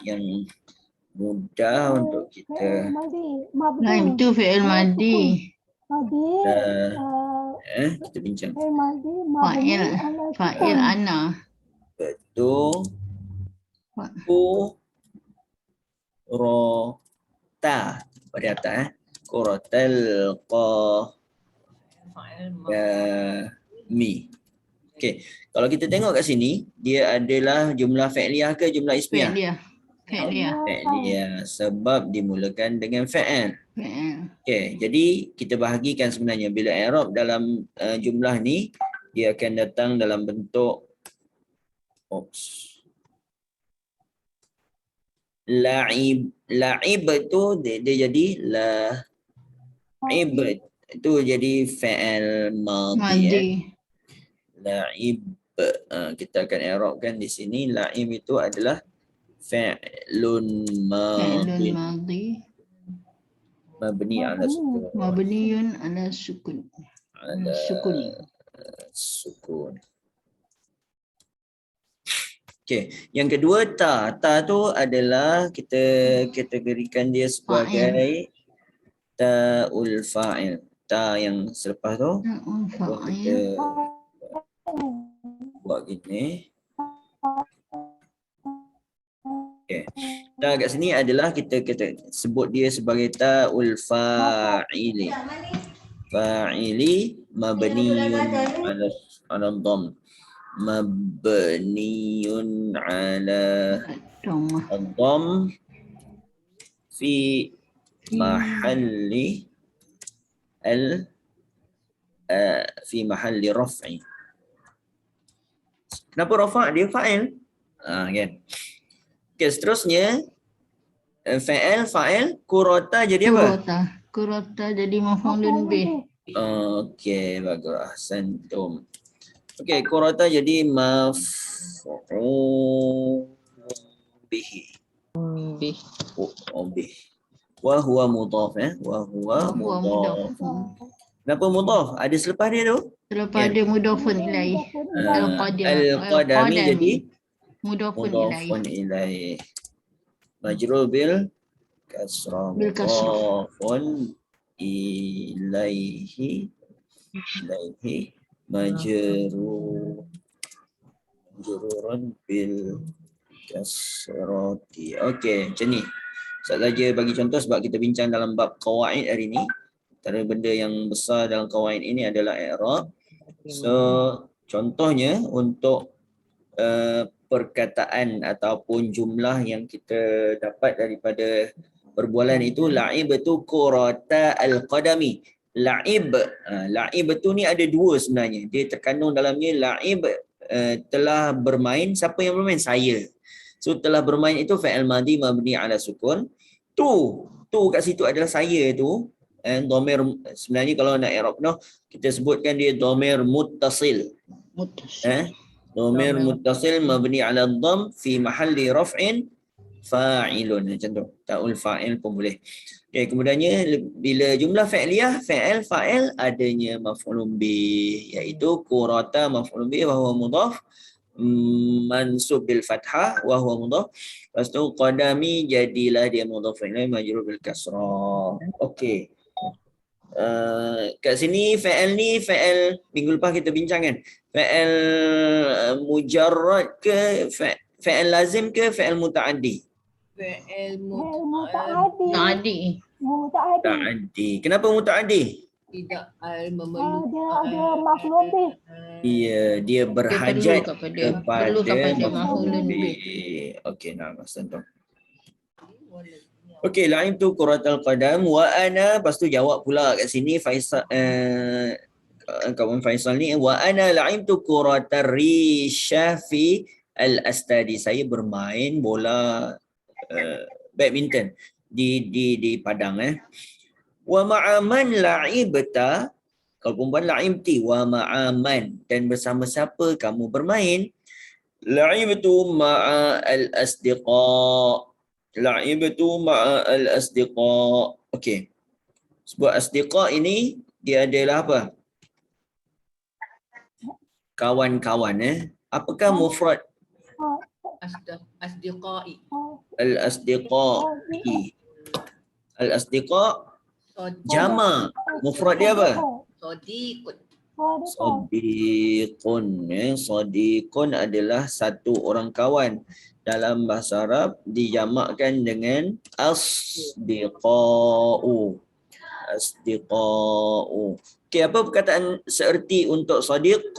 yang mudah untuk kita. La'ibtu fi'il madi. Kita bincang. Fa'il ana. Betul. Kurata. Pada atas. Kuratal qadami. Okey. Kalau kita tengok kat sini, dia adalah jumlah fi'liyah ke jumlah ismiyah? Fi'liyah. Fi'liyah. Sebab dimulakan dengan fa'il. Okey, jadi kita bahagikan sebenarnya bila i'rab dalam jumlah ni, dia akan datang dalam bentuk la'ib tu dia jadi la'ib itu jadi fa'il madhi. La'ib, kita akan i'rabkan di sini. La'ib itu adalah fa'lun madhi. Mabni ala sukun. Mabniun ala sukun. Sukun. Okey, yang kedua ta. Ta tu adalah kita kategorikan dia sebagai ta'ul fa'il. Ta yang selepas tu kita buat gini. Okey. Ta kat sini adalah kita sebut dia sebagai ta'ul fa'ili. Fa'ili mabniun ala dhamm. Mabniun ala dhamm fi mahalli raf'i. Kenapa rafa' dia fa'il? Kan. Okay, seterusnya fa'il kurata jadi apa? Kurata jadi maf'ulun bih. Okey, bagus. Ahsantum. Okey, kurata jadi maf'ul bihi. Bih. Wa huwa mudhaf Wa huwa mudhaf. Kenapa mudhaf? Ada selepas dia tu? Selepas dia mudhafun ilaih. Al-qadami jadi Mudhafun ilaih. mudhafun ilaih. Majrur bil kasrah. Bil kasrah. Mudhafun ilaihi majrurun bil kasrati. Okey, macam ni. Saja bagi contoh sebab kita bincang dalam bab qawaid hari ni. Antara benda yang besar dalam qawaid ini adalah i'rab. So contohnya untuk perkataan ataupun jumlah yang kita dapat daripada perbualan itu, la'ibtu kurata al-qadami. La'ib tu ni ada dua sebenarnya. Dia terkandung dalamnya la'ib telah bermain. Siapa yang bermain? Saya. So telah bermain itu fa'il madhi mabni ala sukun. Tu kat situ adalah saya tu. Dhamir sebenarnya kalau nak i'rab kita sebutkan dia dhamir muttasil. Dhamir muttasil mabni ala dhamm fi mahalli raf'in fa'ilun. Macam tu. Ta'ul fa'il pun boleh. Okay, kemudiannya bila jumlah fi'liyah, fa'il adanya maf'ulun bih, iaitu kurata maf'ulun bih wa huwa mudhaf mansub bil fathah wa huwa mudhaf. Lepas tu qadami jadilah dia mudhaf ilaih majrur bil kasrah. Okey. Kat sini fa'il ni fa'il minggu lepas kita bincang kan. Fa'il mujarrad ke fa'il lazim ke fa'il muta'addi? Fi'il Ta'addi. Muta'addi. Kenapa muta'addi? tidak memerlukan. Ada maf'ul bih. Iya, dia berhajat perlu kepada maf'ulun bih. Okey, nah, Mas. Okey, la'im tu quratul qadam wa ana, lepas tu jawab pula kat sini Faisal kawan Faisal ni, wa ana la'im tu quratar risha fi al-astadi. Saya bermain bola badminton di padang Wa ma'aman la'ibta, kalau perempuan la'imti, wa ma'aman, dan bersama siapa kamu bermain? La'ibtu ma'a al-asdiqa. La'ibtu ma'a al-asdiqa. Okey. Sebab asdiqa ini dia adalah apa? Kawan-kawan Apakah mufrad? Asdiqai. Al-asdiqai. Al-asdiqa jama. Mufrad dia apa? Sadiqun. Sadiqun. Sadiqun adalah satu orang kawan. Dalam bahasa Arab dijamakkan dengan asdiqa'u. Asdiqa'u. Okey, apa perkataan seerti untuk sadiq?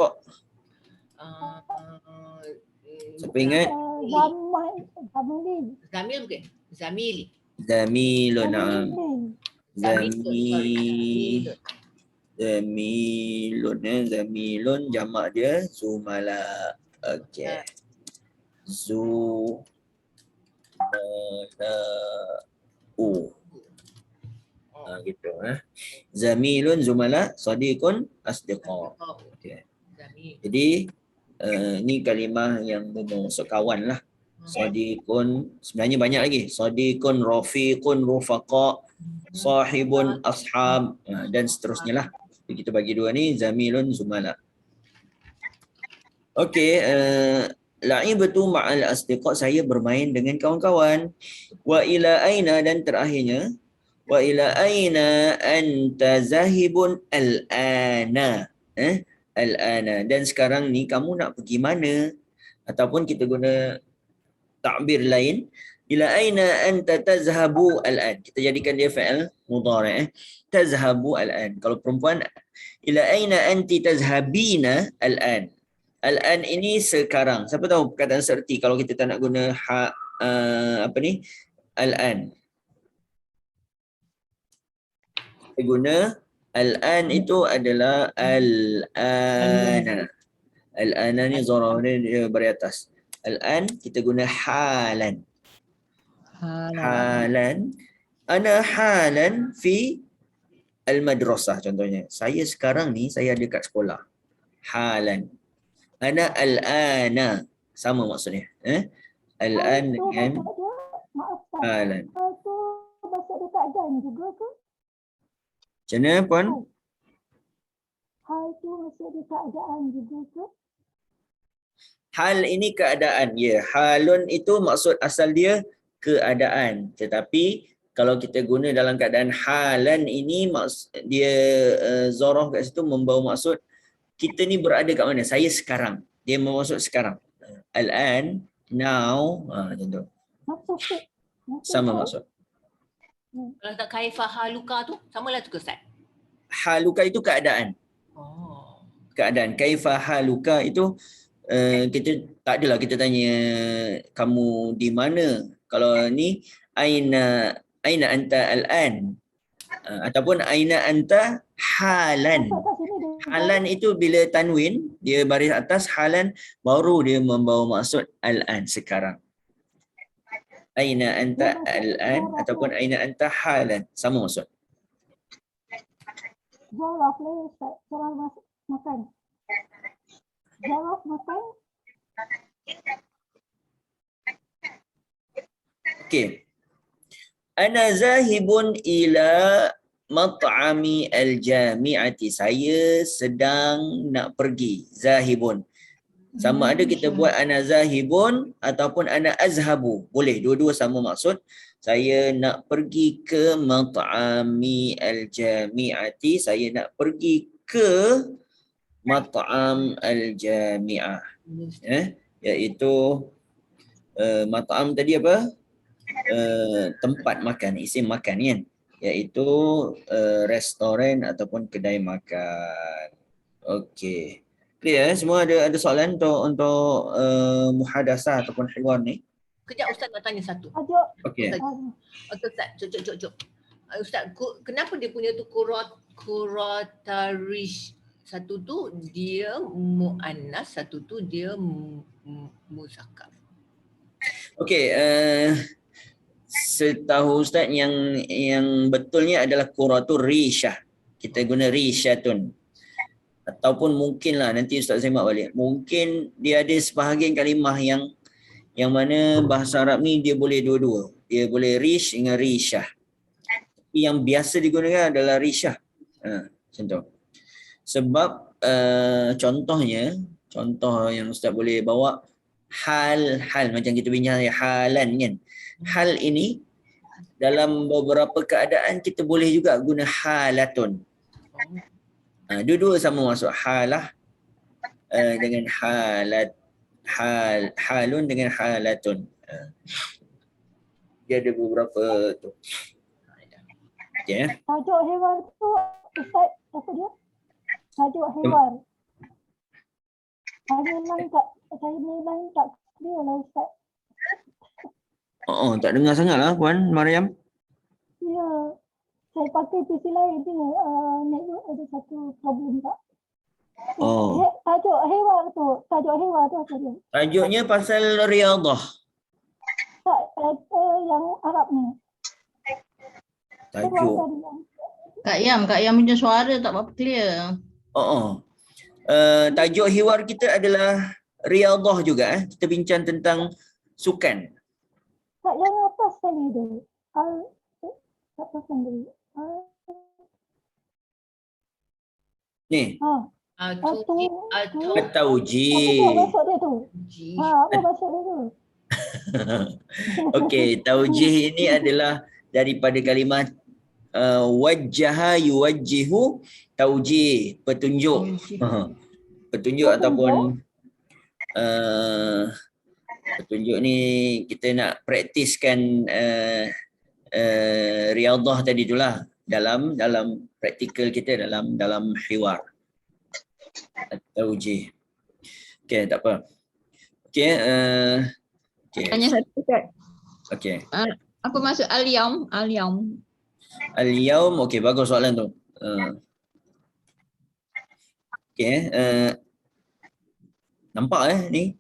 Siapa ingat? Zamil bukan? Zamili. Zamilun. Na'am. Zamilun. Zamilun jamak dia zumala. Okey. Zumala'u. Gitu Zamilun zumala, sadiqun asdiqa. Okey. Jadi ni kalimah yang bermaksud kawan lah. Sadiqun, sebenarnya banyak lagi. Sadiqun, rafiqun, rufaqa, sahibun, ashab, dan seterusnya lah. Jadi kita bagi dua ni, zamilun, zumala. Okey, la'ibtu ma'al asdiqa, saya bermain dengan kawan-kawan. Wa ila aina, dan terakhirnya, wa ila aina anta zahibun al-ana. Al-ana, dan sekarang ni kamu nak pergi mana? Ataupun kita guna takbir lain, ila aina anta tazhabu al-an. Kita jadikan dia fa'il mudhari'. Tazhabu al-an. Kalau perempuan, ila aina anti tazhabina al-an. Al-an ini sekarang. Siapa tahu perkataan serti kalau kita tak nak guna al-an. Kita guna al-an itu adalah al-ana. Al-ana ni zarah dia beri atas. Al-an kita guna halan. Halan. Ana halan fi al-madrasah contohnya. Saya sekarang ni saya ada kat sekolah. Halan. Ana al-ana. Sama maksudnya. Al-an dengan halan. Itu bahasa dekat dan juga ke? Macam mana puan? Hal tu masih ada keadaan juga ke? Hal ini keadaan. Ya, halun itu maksud asal dia keadaan. Tetapi kalau kita guna dalam keadaan halan ini dia zoroh kat situ membawa maksud kita ni berada kat mana? Saya sekarang. Dia bermaksud sekarang. Al-an, now, macam tu. Maksud Ustaz. Sama maksud. Kalau tak kaifa haluka tu, sama lah tu ke Ustaz? Haluka itu keadaan. Oh. Keadaan. Kaifa haluka itu kita tak adalah kita tanya kamu di mana. Kalau ni aina anta al-an ataupun aina anta halan. Maksud kat sini dia Halan itu bila tanwin dia baris atas, halan baru dia membawa maksud al-an sekarang. Aina anta al-an ataupun aina anta halan, sama maksud. Zaraf lah Ustaz. Zaraf makan. Zaraf makan. Okey. Ana zahibun ila mat'ami al-jami'ati. Saya sedang nak pergi. Zahibun. Sama ada kita buat ana zahibun ataupun ana azhabu. Boleh, dua-dua sama maksud. Saya nak pergi ke mat'ami al-jami'ati. Saya nak pergi ke mat'am al-jami'ah. Iaitu mat'am tadi apa? Tempat makan, isim makan kan? Iaitu restoran ataupun kedai makan. Okey. Clear? Semua ada soalan untuk muhadasah ataupun hiwar ni? Kejap Ustaz nak tanya satu. Tajuk. Okey. Ustaz, cuk. Ustaz, kenapa dia punya tu kuratarish, satu tu dia muannas, satu tu dia muzakkar. Okey, setahu Ustaz yang betulnya adalah quratur rishah. Kita guna rishatun. Ataupun mungkinlah nanti Ustaz semak balik. Mungkin dia ada sebahagian kalimah yang mana bahasa Arab ni dia boleh dua-dua. Dia boleh rish dengan rishah. Tapi yang biasa digunakan adalah rishah. Macam tu. Sebab contoh yang Ustaz boleh bawa hal macam kita bincang halan kan. Hal ini dalam beberapa keadaan kita boleh juga guna halatun. Dua-dua sama masuk halah dengan halat, halun dengan halatun. Dia ada beberapa tu. Okey. Tajuk hewan tu Ustaz apa dia? Tajuk hewan. Saya lain tak clear lah Ustaz. Tak dengar sangatlah Puan Mariam. Ya. Saya pakai PC lain ni, network ada satu problem tak? Tajuk hewan tu apa dia? Tajuknya pasal riadah. Tak, yang Arab ni. Tajuk. Kak Yam punya suara tak berapa clear. Tajuk hiwar kita adalah riadah juga. Kita bincang tentang sukan. Tak, yang atas sekali tu. Atas sekali. Ni. Taujih. Apa maksud dia tu? Apa maksud dia tu? Okey, taujih ini adalah daripada kalimah wajjaha yuwajjihu, taujih, petunjuk. Petunjuk ataupun petunjuk ni kita nak praktiskan riadah tadi itulah dalam praktikal kita dalam hiwar. Taujih. Okey, tak apa. Okey, Tanya satu Ustaz. okey. Apa maksud al-yaum? Al-yaum, okey, bagus soalan tu. Okey, nampak ni?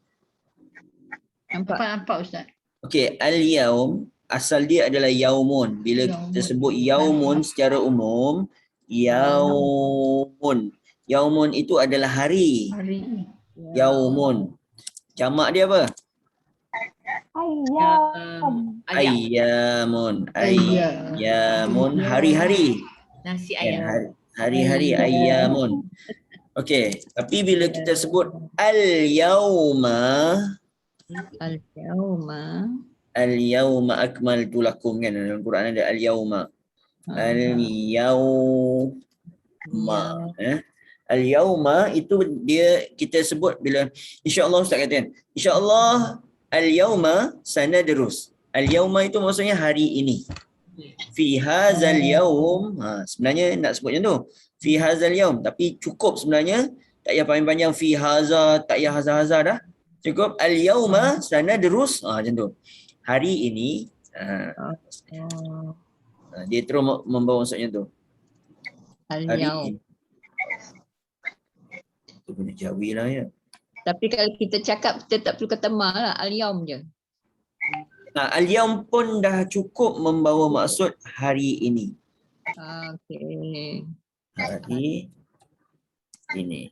Nampak Ustaz. Okey, al-yaum asal dia adalah yaumun. Bila kita sebut yaumun secara umum, yaumun. Yaumun itu adalah hari. Yaumun. Jamak dia apa? Ayyamun. Ayyamun, hari-hari. Nasi ayam. Hari-hari ayyamun. Okey, tapi bila kita sebut al-yauma, Al-yawma. akmaltu lakum kan, dalam Quran ada al-yauma. Ah, Al-yauma. Al-yauma itu dia kita sebut bila insya-Allah Ustaz kata kan. Insya-Allah al-yauma sanadrus. Al-yauma itu maksudnya hari ini. Fi hadzal yaum, sebenarnya nak sebut macam tu. Fi hadzal yaum, tapi cukup sebenarnya tak payah panjang-panjang fi hadza, tak payah haza-haza dah. Cukup al-yauma sanadrus, macam tu. Hari ini dia terus membawa maksudnya tu. Hari Al-yawm. ini. Itu guna Jawi lah ya. Tapi kalau kita cakap kita tak perlu kata ma lah, al-yaum je. Al-yaum pun dah cukup membawa maksud hari ini. Okey. Hari ini.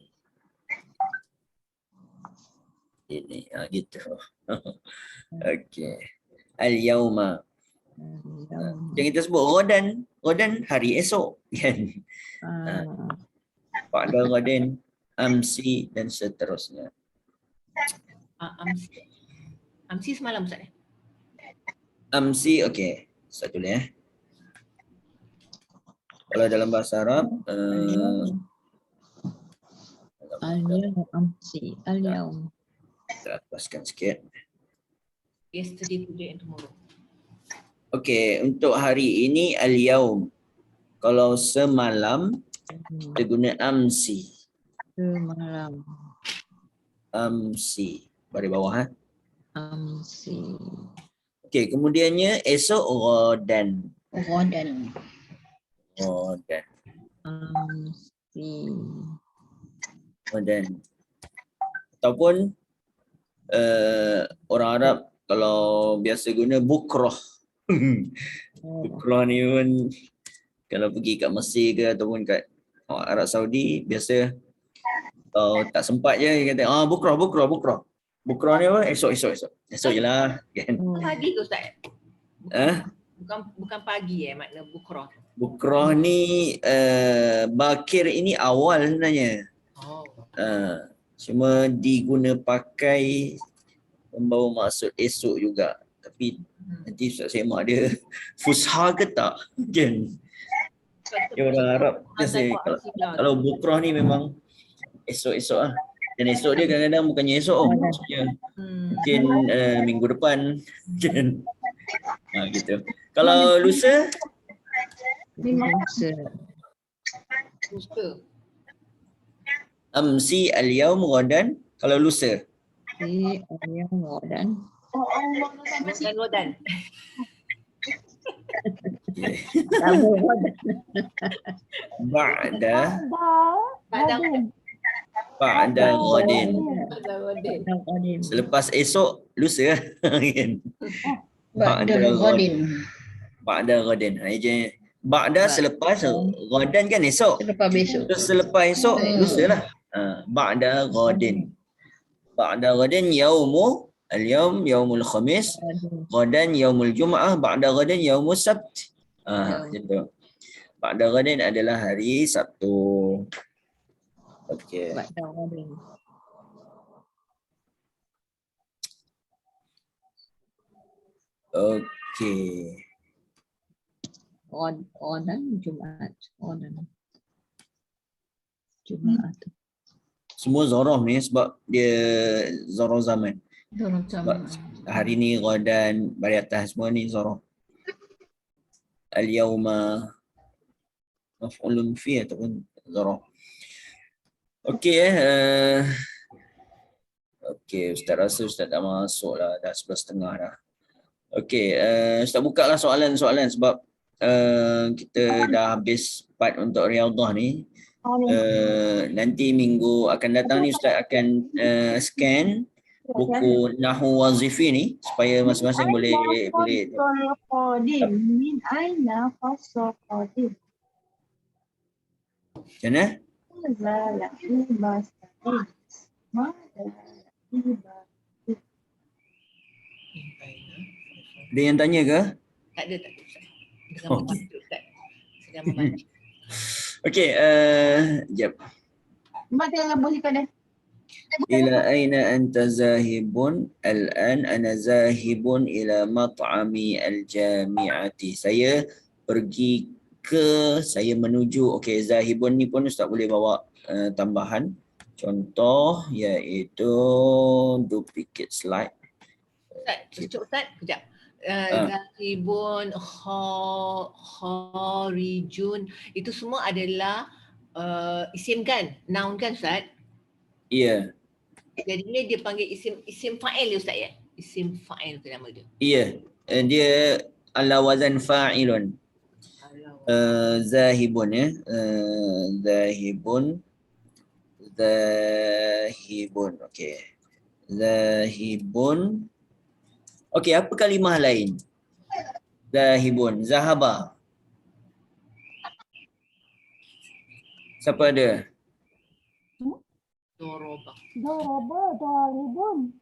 Ini gitu. Okey. Al-yauma. Yang kita sebut Ghadan. Ghadan hari esok kan. Ba'da Ghadan, amsi dan seterusnya. Amsi semalam Ustaz. Amsi okey. Satu ni Kalau dalam bahasa Arab Al-yawm amsi. Al-yawm. kita lepaskan sikit. Yesterday, today and tomorrow. Okey, untuk hari ini al-yaum. Kalau semalam kita guna amsi. Semalam. Amsi. Baris bawah Amsi. Okey, kemudiannya esok Ghadan. Ghadan. Ghadan. Amsi. Ghadan. Ataupun orang Arab kalau biasa guna bukrah. Bukrah ni pun kalau pergi kat Mesir ke ataupun kat Arab Saudi biasa tak sempat je dia kata bukrah. Bukrah ni apa? Esok je lah kan. Pagi ke Ustaz? Bukan pagi makna bukrah. Bukrah ni bakir ini awal sebenarnya. Cuma diguna pakai membawa maksud esok juga. Tapi nanti Ustaz semak dia fusha ke tak kan. Dia orang Arab biasa kalau bukrah ni memang esok-esok lah. Dan esok dia kadang-kadang bukannya esok maksudnya mungkin minggu depan kan. Gitu. Kalau lusa amsi al-yaum Ghadan. Kalau lusa Al-yawm Ghadan. Ghadan. Ba'da Ghadan. Ghadin. Ghadan. Selepas esok lusa kan. Ba'da Ghadan. Ba'da Ghadin. Ba'da selepas Ghadan kan esok. Selepas besok. Terus selepas esok lusa lah. Ba'da Ghadin. Ba'da Ghadin yaumu al-yaum yaumul khamis. Ghadan yaumul jum'ah. Ba'da Ghadin yaumul sabt. Gitu. Ba'da Ghadin adalah hari Sabtu. Okey. Ba'da Ghadan. Okey. Ghadan Jumaat. Ghadan. Jumaat. Semua zarah ni sebab dia zarah zaman. Sebab hari ni Ghadan, bari atas semua ni zarah. Al-yauma maf'ulun fi ataupun zarah. Okey okey, Ustaz rasa Ustaz dah masuk lah, dah 11.30 dah. Okey, Ustaz buka lah soalan-soalan sebab kita dah habis part untuk Riyadhah ni. Nanti minggu akan datang ni Ustaz akan scan buku Nahwu Wazifi ni supaya masing-masing boleh Qadim min aina fasal qadim. Macam mana? Zala ibas. Mada ibas. Ada yang tanya ke? Tak ada Ustaz. Dengan membantu Ustaz. Sedang membantu. Okey, jap. Mak tengah bolehkan dia. Ila aina anta zahibun? Al-an ana zahibun ila mat'ami al-jami'ati. Saya pergi ke, saya menuju. Okey, zahibun ni pun Ustaz boleh bawa tambahan. Contoh iaitu duplicate slide. Ustaz, Ustaz, kejap. Zahibun, kharijun, itu semua adalah isim kan? Noun kan Ustaz? Ya, Jadinya dia panggil isim fa'il ya Ustaz ya? Isim fa'il tu nama dia. ya. Dia ala wazan fa'ilun. Zahibun ya. Zahibun. Okey. Zahibun. Okey, apa kalimah lain? Zahibun, zahaba. Siapa ada? Doroba. Daraba, daribun.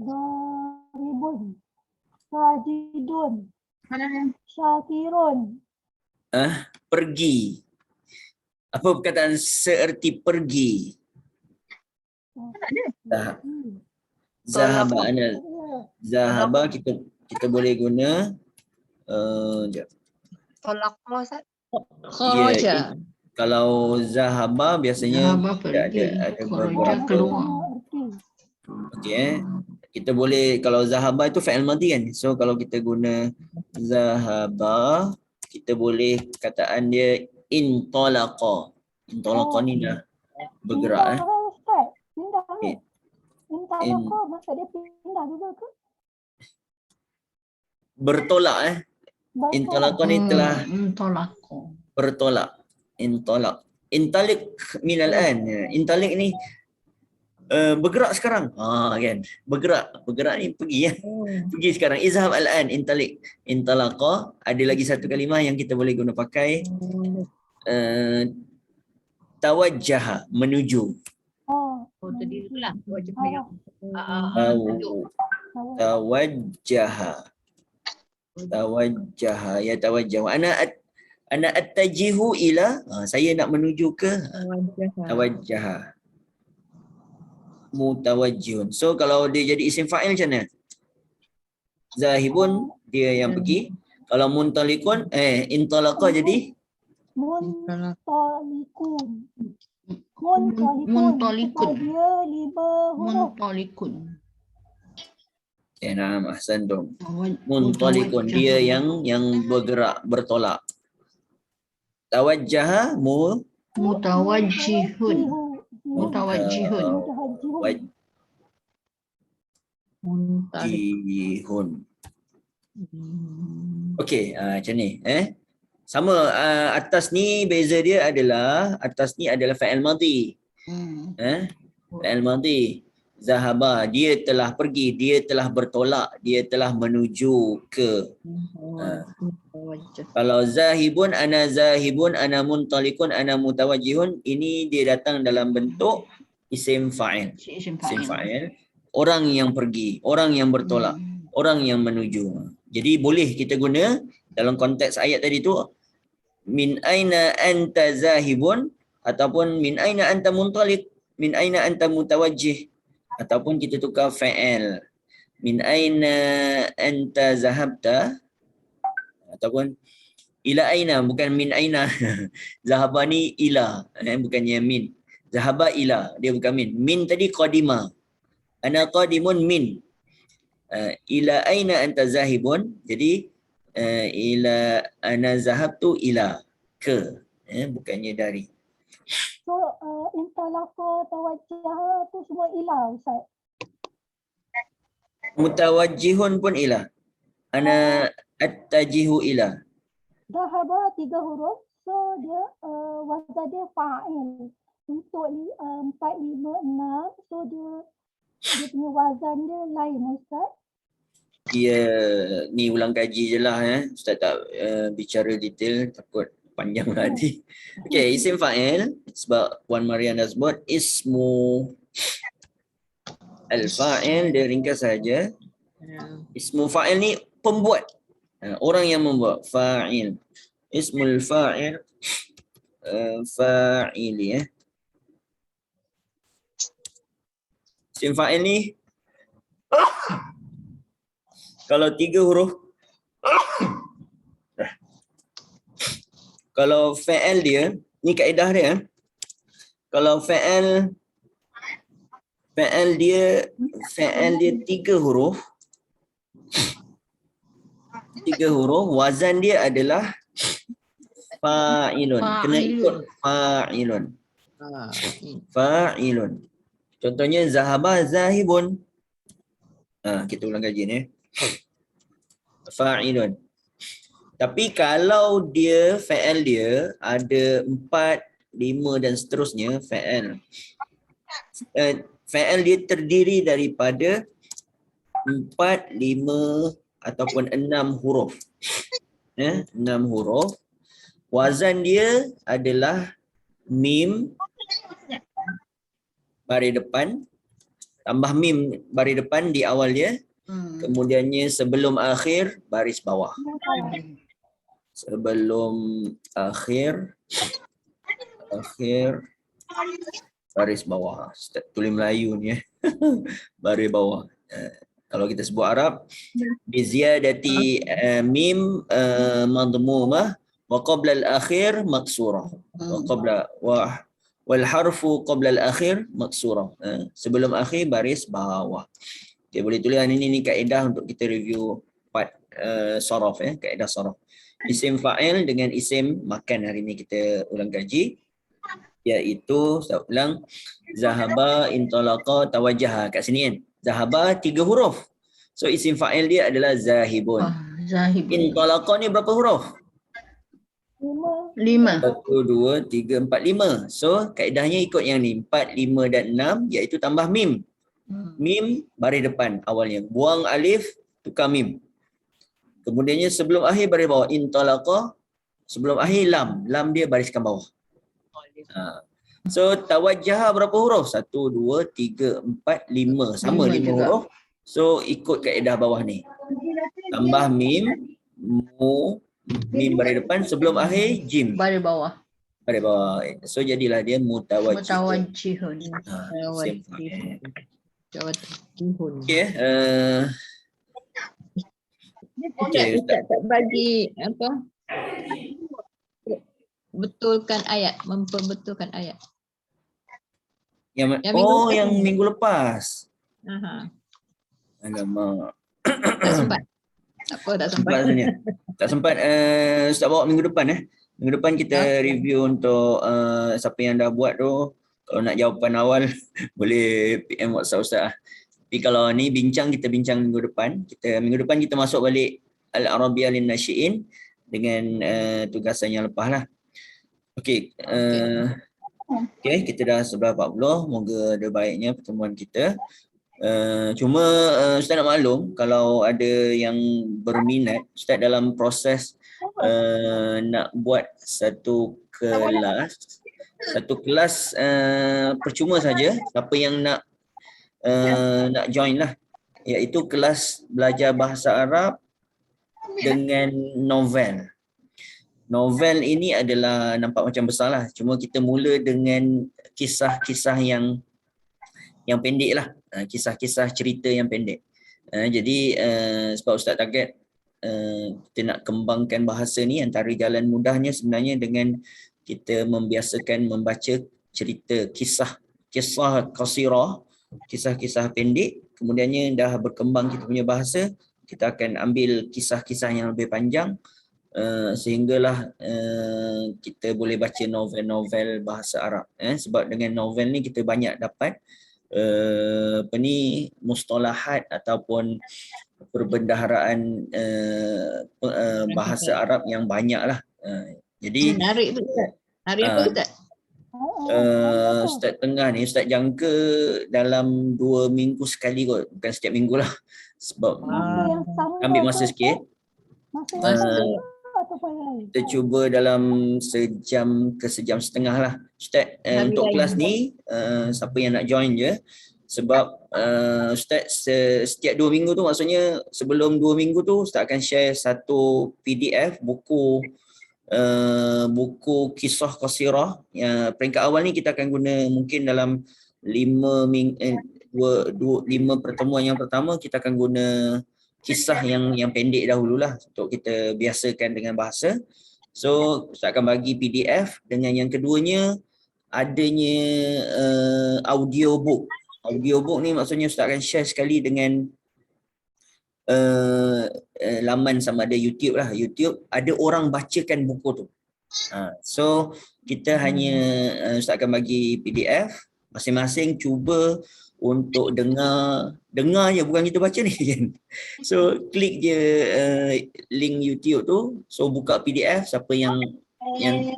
Daribun. Sajidun. Syakirun. Pergi. Apa perkataan seerti pergi? Zahaba. Zahaba kita boleh guna sekejap. Tolaklah Ustaz. Kharaja. Kalau zahaba biasanya Zahaba pergi. ada Kharaja beberapa. keluar. Okey kita boleh, kalau zahaba itu fi'il madhi kan. So kalau kita guna zahaba, kita boleh kataan dia intalaqa. Intalaqa ni dah bergerak Ustaz, pindah Okay. ni. Intalaqa, maksud dia pindah juga ke? Bertolak Intalaqa ni telah Intalaqa. bertolak. Intalik minal an. Intalik ni bergerak sekarang. Kan. Bergerak ni pergi ya. Pergi sekarang. Izhab al-an, intalik. Intalaqa. Ada lagi satu kalimah yang kita boleh guna pakai. Tawajjaha, menuju. Oh tadi tu lah. Wajib pegang. Tawajjaha, ya tawajjahu. Ana attajihu ila, saya nak menuju ke tawajjaha. Mutawajjihun. So kalau dia jadi isim fa'il macam mana? Zahibun dia yang pergi. Kalau muntalikun intalaqa jadi Muntalikun. Muntalikun. Dia 5 huruf. Muntalikun. na'am ahsantum. Muntalikun dia yang bergerak, bertolak. Tawajjaha Mutawajjihun. Mutawajjihun. Mutawajjihun. Okey, macam ni sama atas ni beza dia adalah atas ni adalah fa'il madhi. Fa'il madhi. Zahaba, dia telah pergi, dia telah bertolak, dia telah menuju ke. Kalau zahibun, ana muntalikun, ana mutawajjihun, ini dia datang dalam bentuk isim fa'il. Isim fa'il. Orang yang pergi, orang yang bertolak, orang yang menuju. Jadi boleh kita guna dalam konteks ayat tadi tu min aina anta zahibun ataupun min aina anta muntalik, min aina anta mutawajjih, ataupun kita tukar fa'il min aina anta zahabta ataupun ila aina, bukan min aina. Zahaba ni ila, bukannya min. Zahaba ila, dia bukan min. Min tadi qadima. Ana qadimun min. Ila aina anta zahibun. Jadi ila ana zahabtu ila, ke, bukannya dari. So, intalaqa, tawajjaha tu semua ilah Ustaz. Mutawajjihun pun ila. Ana attajihu ila. Dahaba 3 huruf. So, dia wazan dia fa'il. Untuk 4, 5, 6. So, dia punya wazan dia lain Ustaz. Ya, ni ulang kaji je lah. Ustaz tak bicara detail, takut panjang nanti. Okey, isim fa'il sebab Puan Mariana sebut ismu al-fa'il, dia ringkas saja. Ismu fa'il ni pembuat. Orang yang membuat fa'il. Ismul fa'il fa'il ya. Isim fa'il ni kalau 3 huruf kalau fa'il dia, ni kaedah dia. Kalau fa'il dia 3 huruf. 3 huruf, wazan dia adalah fa'ilun. Kena ikut fa'ilun. Fa'ilun. Contohnya zahaba zahibun. Kita ulang kaji ni. Fa'ilun. Tapi kalau dia fa'il dia ada 4, 5 dan seterusnya fa'il. Fa'il dia terdiri daripada 4, 5 ataupun 6 huruf. 6 huruf. Wazan dia adalah mim baris depan tambah mim baris depan di awal dia. Kemudiannya sebelum akhir baris bawah. Sebelum akhir baris bawah. Tulis Melayu ni baris bawah. Kalau kita sebut Arab, bi ziyadati mim madmumah wa qabla al-akhir maqsurah. Wa qabla wal harfu qabla al-akhir maqsurah. Sebelum akhir baris bawah. Okay, boleh tulis ini kaedah untuk kita review part saraf kaedah saraf. Isim fa'il dengan isim makan hari ni kita ulang kaji, iaitu saya ulang zahaba, intalaqa, tawajjaha. Kat sini kan zahaba 3 huruf, so isim fa'il dia adalah zahibun. Zahibun. Intalaqa ni berapa huruf? 5. 5. 1, 2, 3, 4, 5. So kaedahnya ikut yang ni 4, 5 dan 6, iaitu tambah mim. Mim baris depan awalnya, buang alif, tukar mim. Kemudiannya sebelum akhir baris bawah, intalaqa. Sebelum akhir lam dia bariskan bawah. So tawajjaha berapa huruf? 1, 2, 3, 4, 5. Sama 5 huruf. So ikut kaedah bawah ni. Tambah mim, mim baris depan, sebelum akhir jim Baris bawah. baris bawah. So jadilah dia mutawajjih. Mutawajjihun. Okey, Ustaz, Ustaz tak bagi apa? Betulkan ayat, memperbetulkan ayat. yang minggu lepas yang ni. minggu lepas. Aha. Alamak. Tak sempat. Tak apa, tak sempat. Sebenarnya. Tak sempat Ustaz bawa minggu depan Minggu depan kita review untuk siapa yang dah buat tu. Kalau nak jawapan awal boleh PM WhatsApp Ustaz. Tapi kalau ni kita bincang minggu depan. Minggu depan kita masuk balik Al-Arabiyyah lin-Nasyi'in dengan tugasan yang lepas lah. Okey. Okey, kita dah 11.40. Moga ada baiknya pertemuan kita. Cuma Ustaz nak maklum, kalau ada yang berminat, Ustaz dalam proses nak buat satu kelas percuma saja. Siapa yang nak join lah, iaitu kelas belajar bahasa Arab dengan novel. Novel ini adalah nampak macam besar lah, cuma kita mula dengan kisah-kisah yang pendek lah, kisah-kisah cerita yang pendek. Jadi sebab Ustaz target kita nak kembangkan bahasa ni, antara jalan mudahnya sebenarnya dengan kita membiasakan membaca cerita kisah qasirah, kisah-kisah pendek. Kemudiannya dah berkembang kita punya bahasa, kita akan ambil kisah-kisah yang lebih panjang sehinggalah kita boleh baca novel-novel bahasa Arab. Sebab dengan novel ni kita banyak dapat mustalahat ataupun perbendaharaan bahasa Arab yang banyak lah. Jadi Menarik tu Ustaz. Hari apa Ustaz? Ustaz tengah ni, Ustaz jangka dalam 2 minggu sekali kot, bukan setiap minggu lah. Sebab Yang sama ambil masa sikit. Masa ataupun lain. Kita cuba dalam sejam ke sejam setengah lah. Ustaz untuk kelas ni siapa yang nak join je. Sebab Ustaz setiap 2 minggu tu, maksudnya sebelum 2 minggu tu Ustaz akan share satu PDF buku buku kisah qasirah. Peringkat awal ni kita akan guna mungkin dalam 5 pertemuan yang pertama kita akan guna kisah yang pendek dahululah untuk kita biasakan dengan bahasa. So Ustaz akan bagi PDF. Dengan yang keduanya adanya audiobook. Audiobook ni maksudnya Ustaz akan share sekali dengan laman sama ada YouTube lah. YouTube ada orang bacakan buku tu. So kita hanya Ustaz akan bagi PDF, masing-masing cuba untuk dengar je, bukan kita baca ni kan. So klik je link YouTube tu, so buka PDF, siapa yang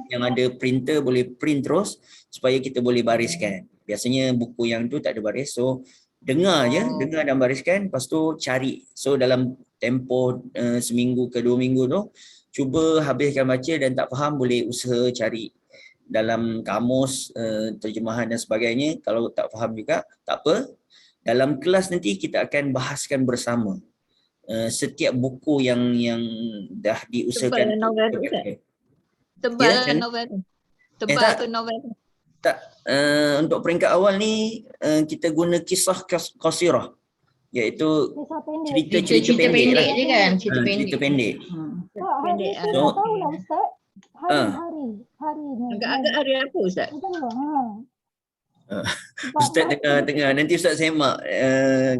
ada printer boleh print terus supaya kita boleh bariskan. Biasanya buku yang tu tak ada baris, so dengar dan bariskan, lepas tu cari. So dalam tempoh seminggu ke 2 minggu tu cuba habiskan baca, dan tak faham boleh usaha cari dalam kamus, terjemahan dan sebagainya. Kalau tak faham juga tak apa, dalam kelas nanti kita akan bahaskan bersama setiap buku yang dah diusahakan. Tebal novel tu. Tebal ke novel tu? Tak, untuk peringkat awal ni kita guna kisah qasirah, iaitu Kisah pendek. cerita-cerita Cerita pendek lah. pendek je kan? Cerita pendek. Cerita pendek. Tak, hari tu So, tak tahulah Ustaz. Hari ni. Agak-agak hari apa Ustaz? Tak tahu, Sebab Ustaz tengah nanti Ustaz semak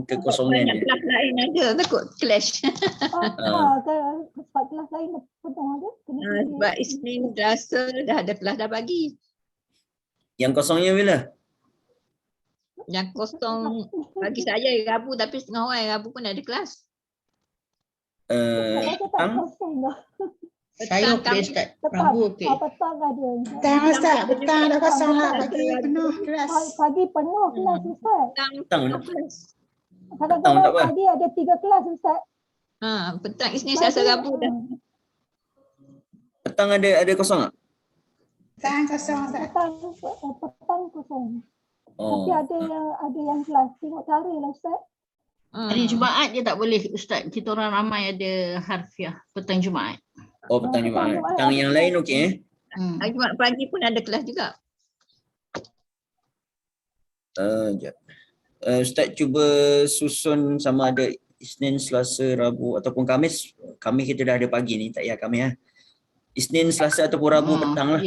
kekosongan Banyak dia. kelas lain ada, takut clash. sebab kelas lain penuh aja. Sebab Isnin rasa dah ada kelas dah bagi. Yang kosongnya bila? Yang kosong bagi saya Rabu, tapi setengah orang Rabu pun ada kelas. Saya tak Petang? kosong dah. Saya okey Ustaz. Rabu okey. Petang ada. Petang Ustaz, petang dah kosong lah. Pagi penuh kelas. Pagi penuh kelas Ustaz. Petang. kelas. tak Kadang-kadang apa. pagi ada 3 kelas Ustaz. Petang Isnin Selasa Rabu dah. Petang ada kosong tak? Petang kosong Ustaz. Petang kosong. Tapi Oh. ada yang kelas. Tengok cara lah Ustaz. Hari Jumaat je tak boleh Ustaz. Kita orang ramai ada harfiah petang Jumaat. Oh, petang Jumaat. Petang yang lain okey Hari Jumaat pagi pun ada kelas juga. Sekejap. Ustaz cuba susun sama ada Isnin, Selasa, Rabu ataupun Khamis. Khamis kita dah ada pagi ni, tak payah Khamis. Isnin, Selasa ataupun Rabu petang lah.